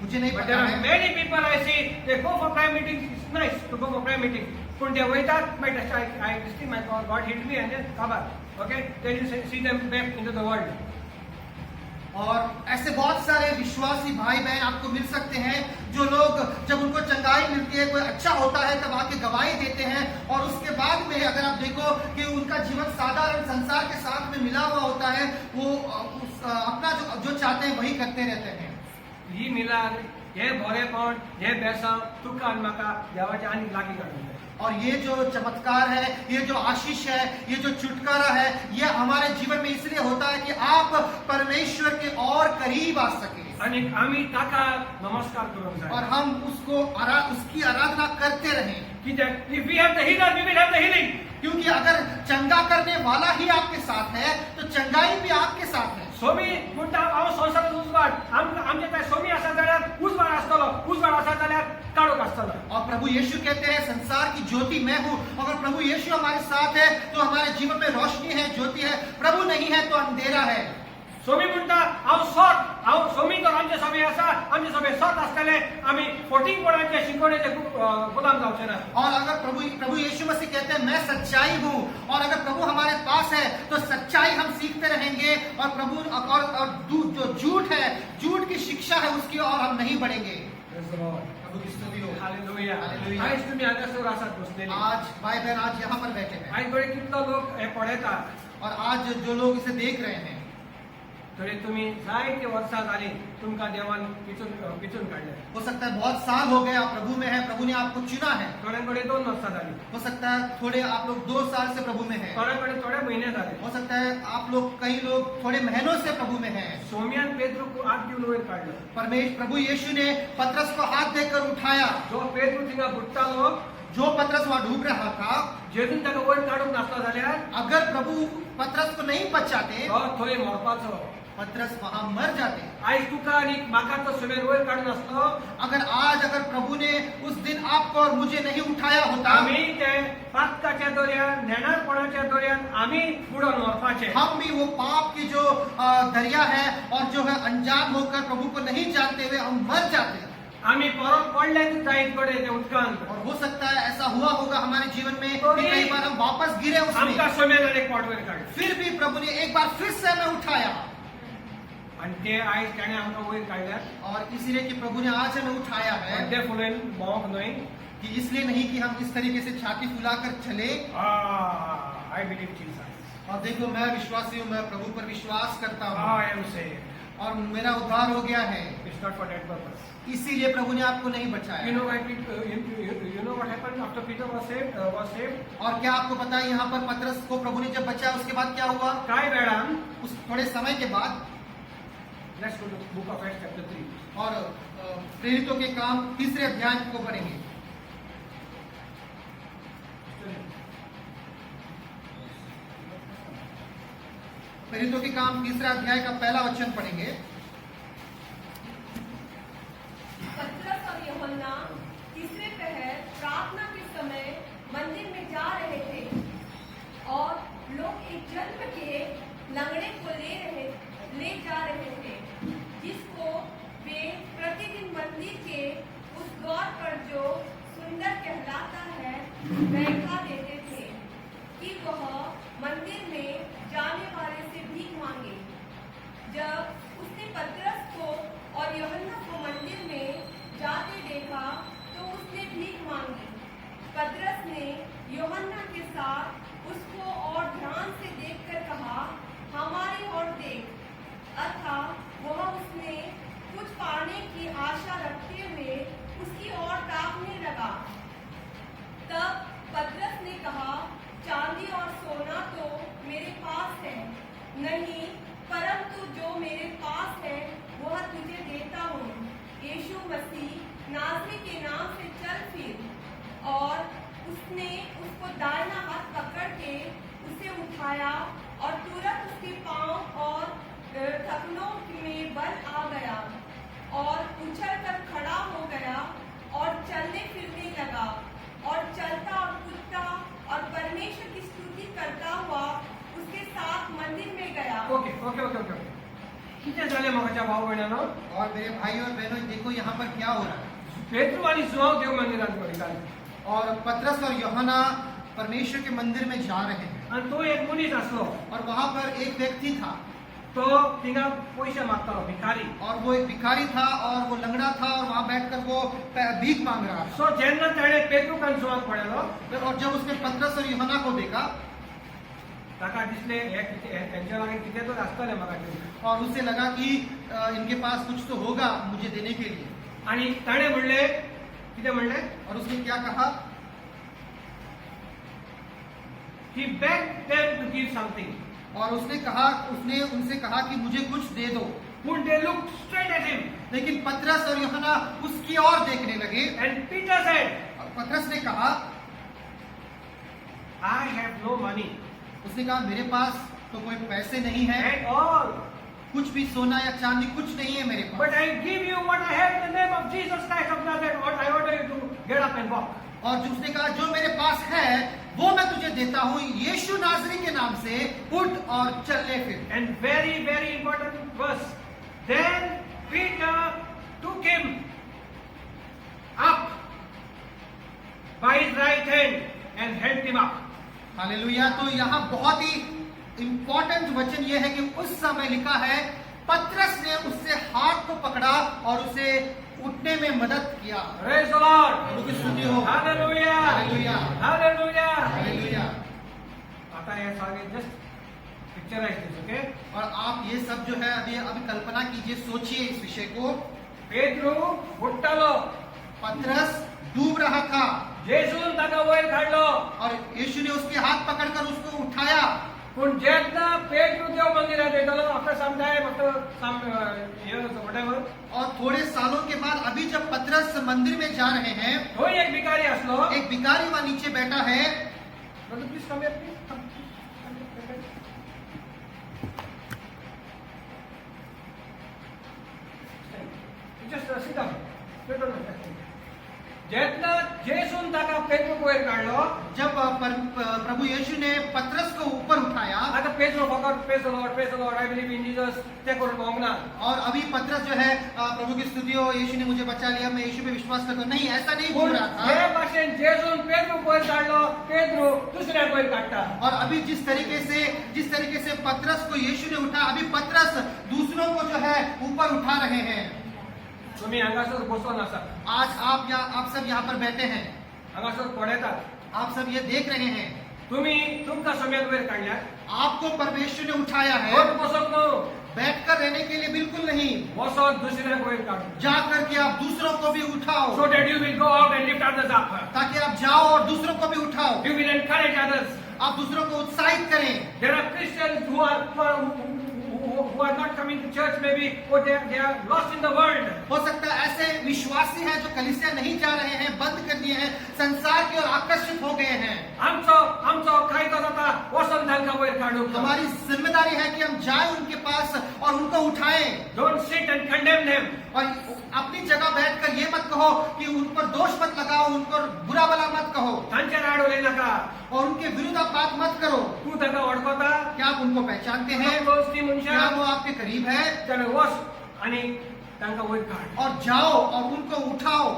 मुझे नहीं But पता there are है. many people I see, they go for prayer meetings. It's nice to go for prayer meeting. But they wait out, I still my God healed me and then come back. Okay? Then you see them back into the world. और ऐसे बहुत सारे विश्वासी भाई बहन आपको मिल सकते हैं जो लोग जब उनको चंगाई मिलती है, कोई अच्छा होता है तब आके गवाही देते हैं और उसके बाद में अगर आप देखो कि उनका जीवन साधारण संसार के साथ में मिला हुआ होता है, वो अपना जो चाहते हैं वही करते रहते हैं. ही मिलाद, हे बरेपण, हे बेसाव, तुका आनी म्हाका देवाच्या आनी लागीं काडून जाय. और ये जो चमत्कार है, ये जो आशीष है, ये जो छुटकारा है, ये हमारे जीवन में इसलिए होता है कि आप परमेश्वर के और करीब आ सके आनी आमी ताका नमस्कार करूंक जाय. और हम उसकी आराधना करते रहें. कित्याक if we have the healer, we will have the healing. क्योंकि अगर चंगा करने वाला ही आपके साथ है तो चंगाई भी आपके साथ है. सोमी म्हणटा हांव संवसारांत उजवाड आमचे थंय सोमी आसा जाल्यार उजवाड आसतलो, उजवाड आसा जाल्यार काळोख आसतलो. और प्रभु यीशु कहते हैं संसार की ज्योति मैं हूँ। अगर प्रभु यीशु हमारे साथ है तो हमारे जीवन में रोशनी है, ज्योति है। प्रभु नहीं है तो अंधेरा है। सोमी म्हणता हांव सॉट, हांव सोमी तर आमचे सभे आसा, आमचे सभे सॉट आसतले, आमी 14 कोणाचे शिकवणेचे गुलाम जावचे ना। और अगर प्रभु यीशु मसीह कहते हैं मैं सच्चाई हूँ, और अगर प्रभु हमारे पास है तो सच्चाई हम सीखते रहेंगे, और प्रभु और जो झूठ है, झूठ की शिक्षा है उसकी और हम नहीं बढ़ेंगे। प्रभु की स्तुति हो। हालेलुया। हालेलुया। आज तुम्ही हांगासर आसात बसलेले। आज भाई बहन आज यहाँ पर बैठे हैं, आज बरे कितलो लोक हे पळयतात, और आज जो लोग इसे देख रहे हैं, तरी तुम्ही जायते वर्सां जाली तुमकां देवान पिचून काढले। हो सकता है बहुत साल हो गए आप प्रभु में हैं, प्रभु ने आपको चुना है। थोड्यांकडे 2 वर्सां जाली, हो सकता है थोड़े आप लोग 2 साल से प्रभु में हैं। थोड्यांकडे थोडे महिने जाले। हो सकता है आप लोग कई लोग थोड़े महीनों से प्रभु में हैं। सोम्यान पेद्रूक हात दिवन वयर काढलं। प्रभु यीशु ने पतरस को हाथ देकर उठाया। जो पेद्रू थिंगा बुडटालो, जो पतरस वहां डूब रहा था, जेजून ताका वयर काढूंक नासलो जाल्यार अगर प्रभु पतरस को नहीं बचाते तो थंय मरपाचो। पतरस वहां मर जाते। आज तुका आनी म्हाका तो सुमेर वयर काढून आसलो, अगर प्रभु ने उस दिन आपको और मुझे नहीं उठाया होता, आमी ते पातकाच्या दोऱ्यान, नेणारपणाच्या दोऱ्यान आमी बुडून मरपाचे। हम भी वो पाप की जो दरिया है और जो है अनजान होकर प्रभु को नहीं जानते हुए हम मर जाते। आमी परत पडले जायत कडे ते उदकांत। और हो सकता है ऐसा हुआ होगा हमारे जीवन में तो कि कई बार हम वापस गिरे उसमें, आमकां सुमेर एक पाट वयर काढले। फिर भी प्रभु ने एक बार फिर से हमें उठाया। आणि ते आज ताणें आमकां वयर काडल्यात, और इसीलिए कि प्रभु ने आज हमें उठाया है, ते फुलेन भोंवक न्हय। कि इसलिए नहीं कि हम इस तरीके से छाती फुलाकर चले। I believe Jesus. और देखो मैं विश्वासी हूँ, मैं प्रभु पर विश्वास करता हूँ, आई एम सेव्ड। और मेरा उद्धार हो गया है। It's not for that purpose. इसीलिए प्रभु ने आपको नहीं बचाया। You know what happened after Peter was saved? और क्या आपको पता है यहाँ पर पतरस को प्रभु ने जब बचाया उसके बाद क्या हुआ? काय वेळान, उस थोड़े समय के बाद, let's go to book of Acts chapter 3. और प्रेरितों के काम 3 अध्याय को पढ़ेंगे। प्रेरितों के काम 3 अध्याय का पहला वचन पढ़ेंगे। पतरस और यूहन्ना तीसरे पहर प्रार्थना के समय मंदिर में जा रहे थे, और लोग एक जन्म के लंगड़े को ले जा रहे थे, जिसको वे प्रतिदिन मंदिर के उस द्वार पर जो सुंदर कहलाता है बैठा देते थे, कि वह मंदिर में जाने वाले से भीख मांगे। जब उसने पतरस को और यूहन्ना को मंदिर में जाते देखा तो उसने भीख मांगी। पतरस ने यूहन्ना के साथ उसको और ध्यान से देखकर कहा, हमारी ओर देख। अर्थात वह उसने कुछ पाने की आशा रखते हुए उसकी ओर ताकने लगा। तब पतरस ने कहा, चांदी और सोना तो मेरे पास है नहीं, परंतु जो मेरे पास है वह तुझे देता हूँ। यीशु मसीह नासरी के नाम से चल फिर। और उसने उसको दाहिना हाथ पकड़ के उसे उठाया, और तुरंत उसके पांव और थकनों में बल आ गया, और उछलकर खड़ा हो गया और चलने फिरने लगा, और चलता और कूदता और परमेश्वर की स्तुति करता हुआ उसके साथ मंदिर में गया। ओके। किती झाले मगाच्या भाऊ बहिणांनो? और मेरे भाई और बहनों देखो यहाँ पर क्या हो रहा है। पेट्रू आणि सुवाव देव मंदिरात गेले, और पतरस और यूहन्ना परमेश्वर के मंदिर में जा रहे हैं, आणि तो एक मुनीस असलो, और वहां पर एक व्यक्ति था, तो तिंगा पैसे मागतालो, भिकारी। और वो एक भिखारी था, और वो लंगड़ा था, और वहां बैठकर वो भीख मांग रहा था। सो जेन्ना ताणे पेट्रू कान सुवाक पडलो, और जब उसने पतरस और यूहन्ना को देखा, ताका दिसले यांच्या लागीं कितें तरी आसतलें म्हाका, और उसे लगा कि इनके पास कुछ तो होगा मुझे देने के लिए। आणि ताणे म्हणले, कितें म्हणले? और उसने क्या कहा? He begged them to give something. और उसने उनसे कहा कि मुझे कुछ दे दो। But they looked straight at him. लेकिन पतरस और यूहन्ना उसकी ओर देखने लगे। And Peter said, पतरस ने कहा, I have no money उसने कहा मेरे पास तो कोई पैसे नहीं है, at all, कुछ भी सोना या चांदी कुछ नहीं है मेरे पास, but I give you what I have in the name of Jesus Christ of Nazareth. What I order you to get up and walk. और जो उसने कहा जो मेरे पास है वो मैं तुझे देता हूँ, यीशु नासरी के नाम से उठ और चलने फिर। And very, very important verse. Then Peter took him up by his right hand and helped him up. Hallelujah. तो यहाँ बहुत ही इंपॉर्टेंट वचन ये है कि उस समय लिखा है पतरस ने उससे हाथ को पकड़ा और उसे उठने में मदद किया। Praise the Lord. प्रभु की स्तुति हो। Hallelujah. Hallelujah Hallelujah. हालेलुया। आता है आगे just picturize this, okay? और आप ये सब जो है अभी कल्पना कीजिए, सोचिए इस विषय को। पेट्रो बुट्टालो पतरस डूब रहा था जेसून ताका वयर काढलो और यीशु ने उसके हाथ पकड़कर उसको उठाया। पण जेन्ना पेट्रो देव मंदिरात येतलो after some time after some years whatever और थोड़े सालों के बाद अभी जब पतरस मंदिर में जा रहे हैं, तो एक भिकारी असलो एक भिखारी वहां नीचे बैठा है। Brother please come here please come just sit down petro जेन्ना जेसून ताका पेट्रो वयर काढलो जब प्रभु यीशु ने पतरस को ऊपर उठाया आता पेट्रो फकत praise the Lord I believe in Jesus ते करून मांगना और अभी पतरस जो है प्रभु की स्तुति हो, यीशु ने मुझे बचा लिया, मैं यीशु पे विश्वास करता हूं, नहीं ऐसा नहीं बोल रहा था। हे भाषेन जेसून पेट्रो वयर काढलो पेट्रो दुसऱ्या वयर काढता और अभी जिस तरीके से पतरस को यीशु ने उठा, अभी पतरस दूसरों को जो है ऊपर उठा रहे हैं। तुम्ही हांगासर बसून आसा आज आप सब यहाँ पर बैठे हैं, हांगासर पळयतात आप सब ये देख रहे हैं, तुम्ही तुमका समेत वयर काढल्या आपको परमेश्वर ने उठाया है। कोण बसत नो बैठकर रहने के लिए बिल्कुल नहीं, बसत दुसऱ्या वयर काढ जा करके आप दूसरों को भी उठाओ, so that you will go out and lift others up ताकि आप जाओ और दूसरों को भी उठाओ, यू विल एनकरेज अदर्स आप दूसरों को उत्साहित करें। There are Christians who are not coming to church maybe or they are lost in the world हो सकता है ऐसे विश्वासी हैं जो कलीसिया नहीं जा रहे हैं, बंद कर दिए हैं, संसार की ओर आकर्षित हो गए हैं। आमचो काय करता वसन तांका वयर काढू हमारी जिम्मेदारी है कि हम जाएं उनके पास और उनको उठाएं don't sit and condemn them और अपनी जगह बैठकर ये मत कहो कि उन पर दोष मत लगाओ, उन पर बुरा भला मत कहो तांच्या राडोले नका और उनके विरुद्ध आप बात मत करो। तू ताका ओळखता क्या आप उनको पहचानते हैं? क्लोज ती मनशा क्या वो आपके करीब है? त्याला वस आणि तांका वयर काढ और जाओ और उनको उठाओ।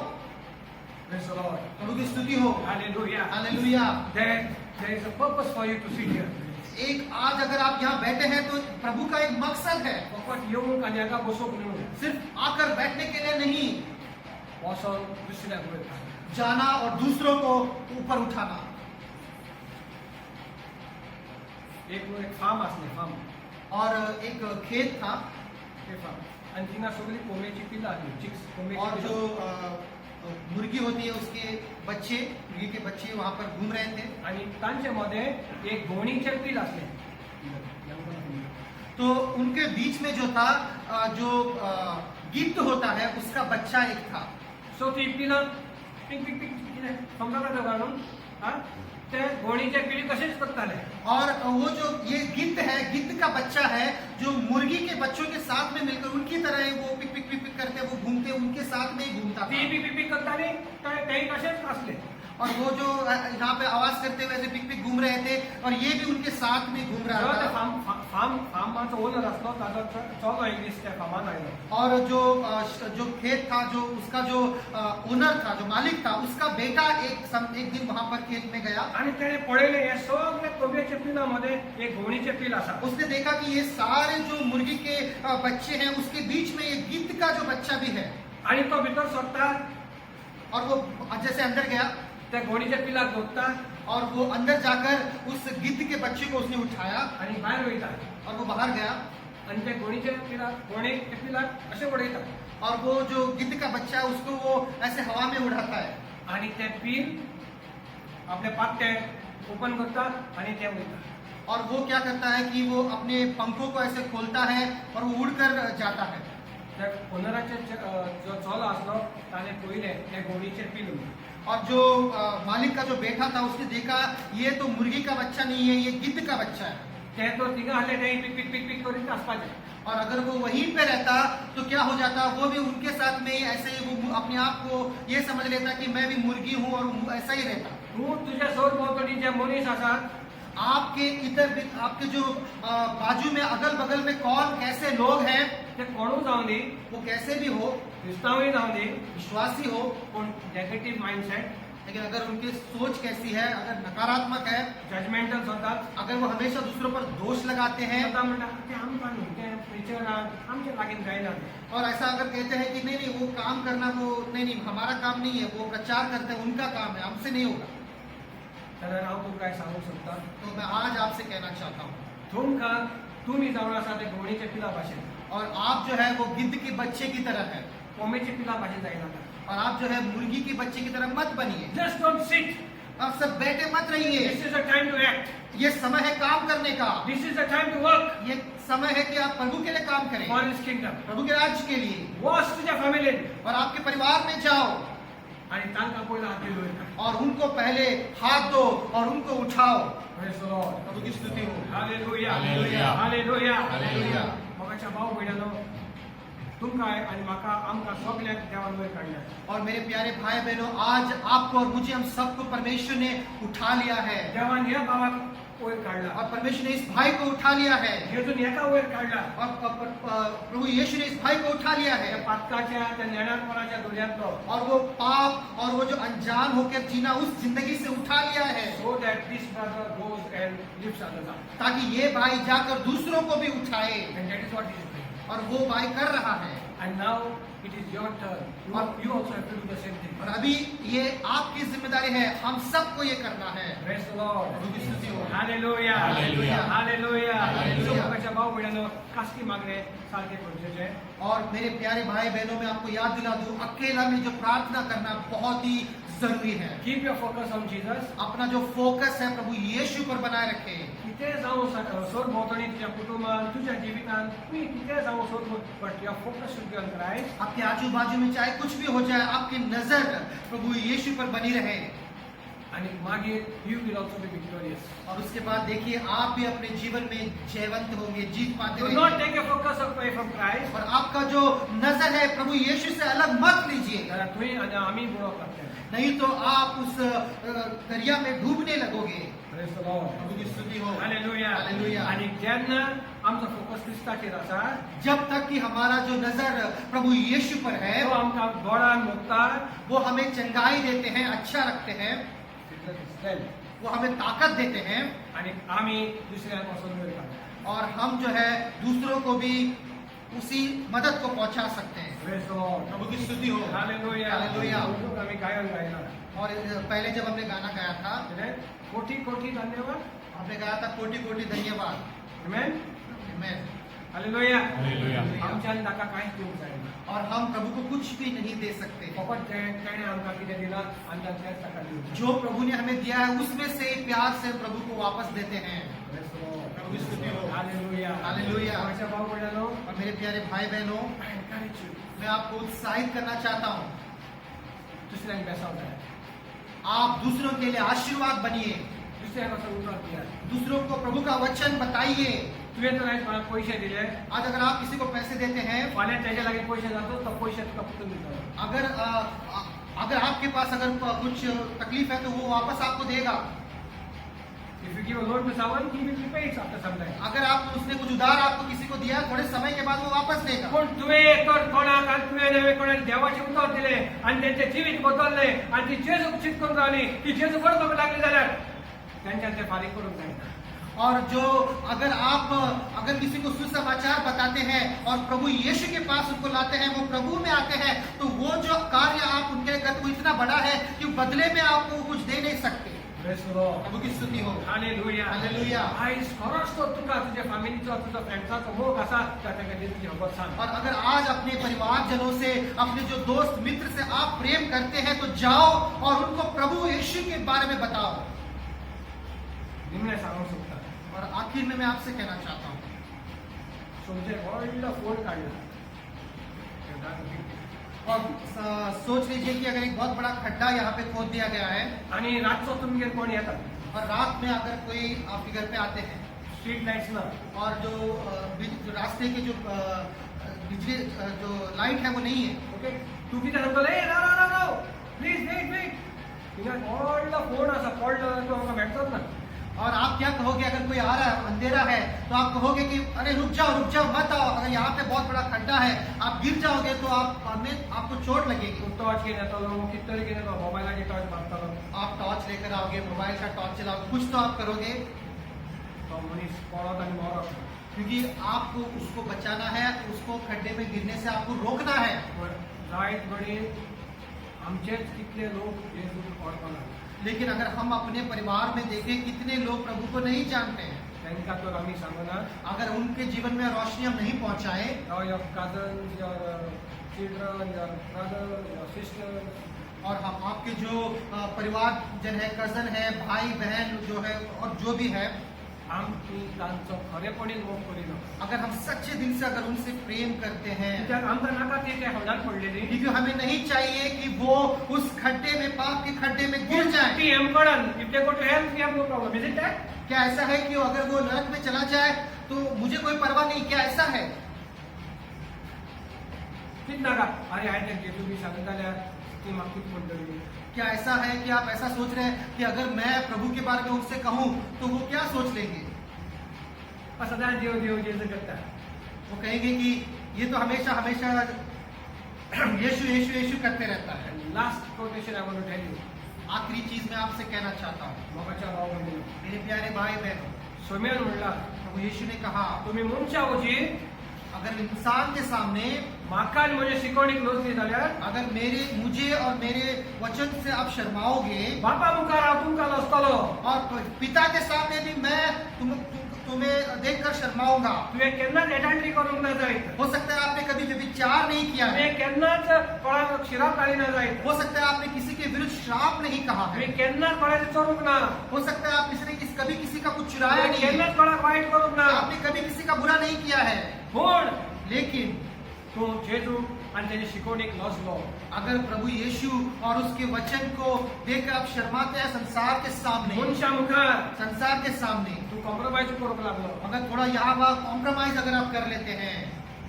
प्रेज द लॉर्ड प्रभु की स्तुति हो। Hallelujah hallelujah. there is a purpose for you to sit here एक आज अगर आप यहाँ बैठे हैं तो प्रभु का एक मकसद है, फकत येऊन आणि एका बसोक न्हू सिर्फ आकर बैठने के लिए नहीं, वसन दुसऱ्या वयर काढ जाना और दूसरों को ऊपर उठाना। एक फार्म असले फार्म और एक खेत था ते फार्म आणि तिना सगळी कोंबड्याची पिल्लं आली चिक्स और कोंबड्याची जो पिल्लं. मुर्गी होती है उसके बच्चे, मुर्गी के बच्चे वहां पर घूम रहे थे। आणि तांच्या मध्ये एक गोणीचे पिल असले तो उनके बीच में जो था जो गिद्ध होता है उसका बच्चा एक था। सो ती पिलं पिक पिक पिक समजा का घालून हा ते गोणीचे पिली कसेच करताले और वो जो ये गिद्ध है, गिद्ध का बच्चा है जो मुर्गी के बच्चों के साथ में मिलकर उनकी तरह वो पिक पिक पिक पिक करते, वो घूमते, उनके साथ में ही घूमता ती था। पिक पिक पिक करताले काही कसेच असले और वो जो यहाँ पे आवाज करते हुए ऐसे पिक पिक घूम रहे थे और ये भी उनके साथ में घूम रहा जेव्हा ते था। फार्माचा ओनर असतो ताजो चलो इंग्लिश त्या फार्मान आयलो और जो खेत था, जो उसका जो ओनर था, जो मालिक था, उसका बेटा एक दिन वहां पर खेत में गया। आणि त्याने पळले या सगळ्या कोंबड्याच्या पिलामध्ये एक गोणीचे पिल असा उसने देखा कि ये सारे जो मुर्गी के बच्चे हैं उसके बीच में एक गिद्ध का जो बच्चा भी है। आणि तो भीतर सोडता और वो जैसे अंदर गया त्या गोणीच्या पिलाक धोता और वो अंदर जाकर उस गिद्ध के बच्चे को उसने उठाया आणि बाहेर वयता और वो बाहर गया आणि त्या गोणीच्या पिलाक असे उडयता और वो जो गिद्ध का बच्चा है उसको वो ऐसे हवा में उड़ाता है आणि ते पिल आपले पाते ओपन करता आणि ते वयता और वो क्या करता है कि वो अपने पंखों को ऐसे खोलता है और वो उड़कर जाता है। त्या ओनराचे जो चलो असलो ताने पहिले त्या गोणीचे पिल और जो मालिक का जो बेटा था उसने देखा ये तो मुर्गी का बच्चा नहीं है, ये गिद्ध का बच्चा है। ते तो तिघा हले नाही पिक पिक पिक पिक करीत आसपाचे और अगर वो वहीं पे रहता तो क्या हो जाता, वो भी उनके साथ में ही ऐसे ही वो अपने आप को ये समझ लेता कि मैं भी मुर्गी हूँ और ऐसा ही रहता। तू तुझ्या सोर भोवतणी जे मनीस आसात आपके इधर भी आपके जो बाजू में अगल बगल में कौन कैसे लोग हैं, ते कोणू जाऊन दी वो कैसे भी हो, क्रिस्तावही जाऊन दी विश्वासी हो, पण नेगेटिव्ह माइंडसेट लेकिन अगर उनकी सोच कैसी है, अगर नकारात्मक है, जजमेंटल होतात अगर वो हमेशा दूसरों पर दोष लगाते हैं स्वतः म्हणतात ते आमकां न्हू ते प्रिचर आमच्या लागीं जायना और ऐसा अगर कहते हैं कि नहीं नहीं वो काम करना वो नहीं हमारा काम नहीं है, वो प्रचार करते हैं उनका काम है, हमसे नहीं होगा, तर हांव तुमकां काय सांगूंक सोदतां तो मैं आज आपसे कहना चाहता हूँ, तुमकां तुमी जावन आसा ते घोणीचे पिला भाशेन और आप जो है वो गिद्ध के बच्चे की तरह है कोंबेचे पिला भाशेन जायना और आप जो है मुर्गी के बच्चे की तरह मत बनिए। जस्ट डोंट सिट आप सब बैठे मत रहिए, this is a time to act ये समय है काम करने का, this is a time to work ये समय है कि आप प्रभु के लिए काम करें, फॉर हिज किंगडम प्रभु के राज्य के लिए, वॉच तुझ्या फॅमिलीन और आपके परिवार में जाओ आणि तांकां पयला हात दिलो और उनको पहले हाथ दो और उनको उठाओ। प्रेज द लॉर्ड प्रभु की स्तुति हो। Hallelujah hallelujah. Hallelujah hallelujah. मोगाच्या भाव भयणानो तुमकां आनी म्हाका आमकां सगळ्यांक देवान वयर काडल्या और मेरे प्यारे भाई बहनों, आज आपको और मुझे हम सबको परमेश्वर ने उठा लिया है देवान ह्या भावाक वयर काडला और परमेश्वर ने इस भाई को उठा लिया है हेतून हेका वयर काडला और प्रभु यीशु ने इस भाई को उठा लिया है त्या पातकाच्या त्या नेणारपणाच्या दोऱ्यांतलो और वो पाप और वो जो अनजान होकर जीना उस जिंदगी से उठा लिया है so that this brother goes and lifts others up ताकि ये भाई जाकर दूसरों को भी उठाए, and that is what he is doing और वो भाई कर रहा है। and now it is your turn you also have to do the same thing और अभी ये आपकी जिम्मेदारी है, हम सबको ये करना है। praise the lord प्रभु की स्तुति हो। Hallelujah hallelujah. Hallelujah hallelujah. मोगाच्या भाव भयणानो कास्की मागणे सारखे गरजेचे और मेरे प्यारे भाई बहनों, मैं आपको याद दिला दूं, अकेला में जो प्रार्थना करना बहुत ही जरूरी है। keep your focus on Jesus अपना जो फोकस है प्रभु यीशु पर बनाए रखे। कितें जावं सोड भोंवतणी तुज्या कुटुंबान तुज्या जिवितान तुमी कितें जावं सोड but your focus should be on Christ आपके आजू बाजू में चाहे कुछ भी हो जाए, आपकी नजर प्रभु यीशु पर बनी रहे आणि मागीर you will also be victorious और उसके बाद देखिए आप भी अपने जीवन में जयवंत होंगे, जीत पाते do not रहेंगे। take your focus away from Christ और आपका जो नजर है प्रभु यीशु से अलग मत लीजिए, जरा तुम्ही आणि आम्ही बुरो करते नहीं तो आप उस दरिया में डूबने लगोगे। praise the Lord प्रभु की स्तुति हो। Hallelujah hallelujah. आणि जेन्ना आमचो फोकस क्रिस्ताचेर आसा जब तक कि हमारा जो नजर प्रभु यीशु पर है, तो आमकां गोडान मुक्ता वो हमें चंगाई देते हैं, अच्छा रखते हैं, वो हमें ताकत देते हैं आणि आम्ही दुसऱ्यांपासून वयर काडटा और हम जो है दूसरों को भी उसी मदद को पहुंचा सकते हैं। praise the Lord प्रभु की स्तुति हो। Hallelujah hallelujah. आम्ही गायन गायला और पहले जब हमने गाना गाया था, कोटी कोटी धन्यवाद हमने गाया था कोटि कोटि धन्यवाद। Amen amen. Hallelujah hallelujah. आमच्यान ताका कांयच दिवंक जायना और हम प्रभु को कुछ भी नहीं दे सकते। फकत तेणें आमकां कितें दिलां आनी तेंच ताका दिवंक जो प्रभु ने हमें दिया है उसमें से प्यार से प्रभु को वापस देते हैं। प्रभु की स्तुति हो। Hallelujah hallelujah. माझ्या भाव बहिणींनो और मेरे प्यारे भाई बहनों, I encourage you मैं आपको उत्साहित करना चाहता हूँ, दुसऱ्यांक बेसाव जाय आप दूसरों के लिए आशीर्वाद बनिए, दुसऱ्याक असो उतर दियात दूसरों को प्रभु का वचन बताइए। तुवें जर आयज म्हाका पयशे दिले आज अगर आप किसी को पैसे देते हैं, फाल्यां तेज्या लागीं पयशे जातो तो पयशे तुका परतून दितलो अगर आपके पास अगर कुछ तकलीफ है तो वो वापस आपको देगा। If you give a loan to someone he will pay it after some time अगर आप उसने कुछ उधार आपको किसी को दिया, थोड़े समय के बाद वो वापस देगा। पण तुवें तर कोणाक आनी तुवें नवे कोणाक देवाचें उतर दिलें आनी तेंचें जिवीत बदललें आनी ती जेजू चिंतून रावली ती जेजू बरोबर लागली जाल्यार तेंच्यान तें फारीक करूंक जायना और जो अगर किसी को सुसमाचार बताते हैं और प्रभु यीशु के पास उनको लाते हैं, वो प्रभु में आते हैं, तो वो जो कार्य आप उनके करते वो इतना बड़ा है कि बदले में आपको कुछ दे नहीं सकते। प्रभु की स्तुति हो। Hallelujah hallelujah. आयज खरोच तो तुका तुज्या फॅमिलीचो तुजो फ्रेंड्साचो मोग आसा जाल्यार ताका दिवची खबर सांग और अगर आज अपने परिवारजनों से, अपने जो दोस्त मित्र से आप प्रेम करते हैं तो जाओ और उनको प्रभु यीशु के बारे में बताओ। निमणे सांगूंक सोदता और आखिर में मैं आपसे कहना चाहता हूँ, तुमचे व्हडलो फोन काडला और सोच लीजिए कि अगर एक बहुत बड़ा खड्डा यहाँ पे खोद दिया गया है आणि रातचो तुमगेर कोण येता और रात में अगर कोई आपके घर पे आते हैं स्ट्रीट लाइट्स ना और जो जो रास्ते के जो बिजली जो लाइट है वो नहीं है. ओके टू व्हीलर अंकल ए नो प्लीज वेट इना ऑल द फोन असा कॉल्ड तो हमका मेटतात ना. और आप क्या कहोगे अगर कोई आ रहा है अंधेरा है तो आप कहोगे कि अरे रुक जाओ मत आओ. अगर यहाँ पे बहुत बड़ा खड्डा है आप गिर जाओगे तो आपको चोट लगेगी. टॉर्च घेऊन येतो कितीतरी घेऊन येतो मोबाईलची टॉर्च मारतो आप टॉर्च लेकर आओगे, मोबाइल का टॉर्च चलाओगे, कुछ तो आप करोगे तो मनीष पळत आणि मरत. क्योंकि आपको उसको बचाना है, उसको खड्डे में गिरने से आपको रोकना है. पण जायत घडी आमचेच कितले लोक येशूक ओळखना. लेकिन अगर हम अपने परिवार में देखें कितने लोग प्रभु को नहीं जानते हैं. त्यांका तर आम्ही सांगना अगर उनके जीवन में रोशनी हम नहीं पहुंचाए, your cousins, your children, your brothers, your sisters, और हम आपके जो परिवार जन है, कजन है, भाई बहन जो है और जो भी है, आमची तांचो खरेपणी मोग करिना. अगर हम सच्चे दिल से अगर उनसे प्रेम करते हैं, कित्याक आमकां नाका ती त्या हौदात पडलेली. क्योंकि हमें नहीं चाहिए कि वो उस खड्डे में, पाप के खड्डे में गिर जाए. ती एमकडन if they go to hell we have no problem, isn't that? क्या ऐसा है कि अगर वो नरक में चला जाए तो मुझे कोई परवाह नहीं? क्या ऐसा है? तीच नाका अरे हाय ते जेजू बी सांगत जाल्यार ती म्हाका कित म्हणटली. क्या ऐसा है कि आप ऐसा सोच रहे हैं कि अगर मैं प्रभु के बारे में उनसे कहूं तो वो क्या सोच लेंगे? सदां देव जेजू करता. वो कहेंगे कि ये तो हमेशा यीशु करते रहता है. Last quotation I want to tell you. आखिरी चीज मैं आपसे कहना चाहता हूँ, मोगाच्या भाव म्हणलो मेरे प्यारे भाई बहनों, सोम्यान म्हणला प्रभु यीशु ने कहा तुम्ही मनशा वजी अगर इंसान के सामने, म्हाका आनी म्हजे शिकवणीक लज जाल्यार अगर मुझे और मेरे वचन से आप शर्माओगे, बापा मुखार हांव तुमकां लजतलो. और पिता के सामने भी मैं तुम्हें देखकर शर्माऊंगा. तुवें केन्नाच एडल्टरी करूंक ना जायत. हो सकता है आपने कभी व्यभिचार नहीं किया है. तुवें केन्नाच कोणाक शिराप घाली ना जायत. हो सकता है आपने किसी के विरुद्ध श्राप नहीं कहा है. तुवें केन्नाच कोणाचें चोरूंक ना. हो सकता है आप कभी किसी का कुछ चुराया तुवें नहीं है. केन्नाच कोणाक वायट करूंक ना. आपने कभी किसी का बुरा नहीं किया है. पूण लेकिन तूं जेजू आनी तेजे शिकवणीक लजलो. अगर प्रभु यीशु और उसके वचन को देखकर आप शर्माते हैं संसार के सामने, मनशा मुखार संसार के सामने, तूं कॉम्प्रोमाइज करूंक लागलो. अगर थोड़ा यहाँ वहाँ कॉम्प्रोमाइज अगर आप कर लेते हैं,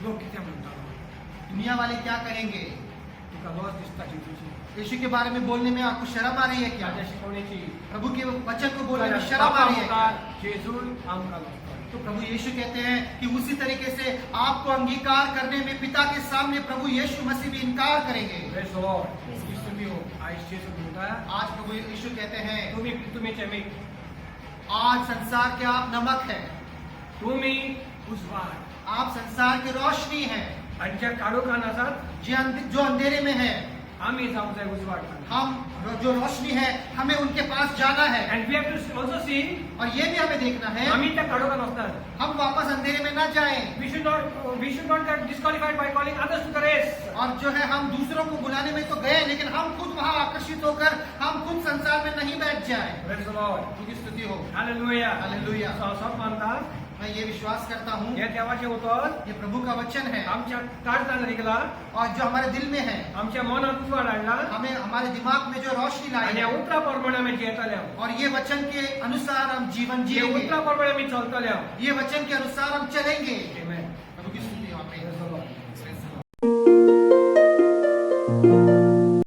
लोक कितें म्हणटालो? दुनिया वाले क्या कहेंगे? तुका लज दिसता जेजूची. यीशु के बारे में बोलने में आपको शर्म आ रही है क्या? ताज्या शिकवणीची प्रभु के वचन को बोलने में शर्म आ बापा रही है क्या? मुखार जेजून आमकां लजता. तो प्रभु यीशु कहते हैं कि उसी तरीके से आपको अंगीकार करने में पिता के सामने प्रभु यीशु मसीह भी इनकार करेंगे. Praise the Lord. Listen to you. आज जेजू म्हणटा आज प्रभु यीशु कहते हैं तुम्ही मीठ. आज संसार के आप नमक है, तुम्ही उजवाड. आप संसार की रोशनी है. आणि ज्या काळोखान आसात जो अंधेरे में है, आम्ही जावंक जाय उजवाड. हम जो रोशनी है हमें उनके पास जाना है. And we have to also see और ये भी हमें देखना है आम्ही त्या काळोखान वचनात. हम वापस अंधेरे में न जाएं. We should not get disqualified by calling others to the race. और जो है हम दूसरों को बुलाने में तो गए, लेकिन हम खुद वहां आकर्षित होकर हम खुद संसार में नहीं बैठ जाए. Praise the Lord. उनकी स्तुति हो. Hallelujah. Hallelujah. सब मानतात मैं ये विश्वास करता हूँ हे देवाचे उतर ये प्रभु का वचन है आमच्या काळजान निघला. और जो हमारे दिल में है, आमच्या मनात उजवाड हाडला. हमें हमारे दिमाग में जो रोशनी लाई आणि है, ह्या उतरा प्रमाणे आम्ही जियेतले. और ये वचन के अनुसार हम जीवन हे जिएंगे. उतरा प्रमाणे आम्ही चलतले. ये वचन के अनुसार हम चलेंगे.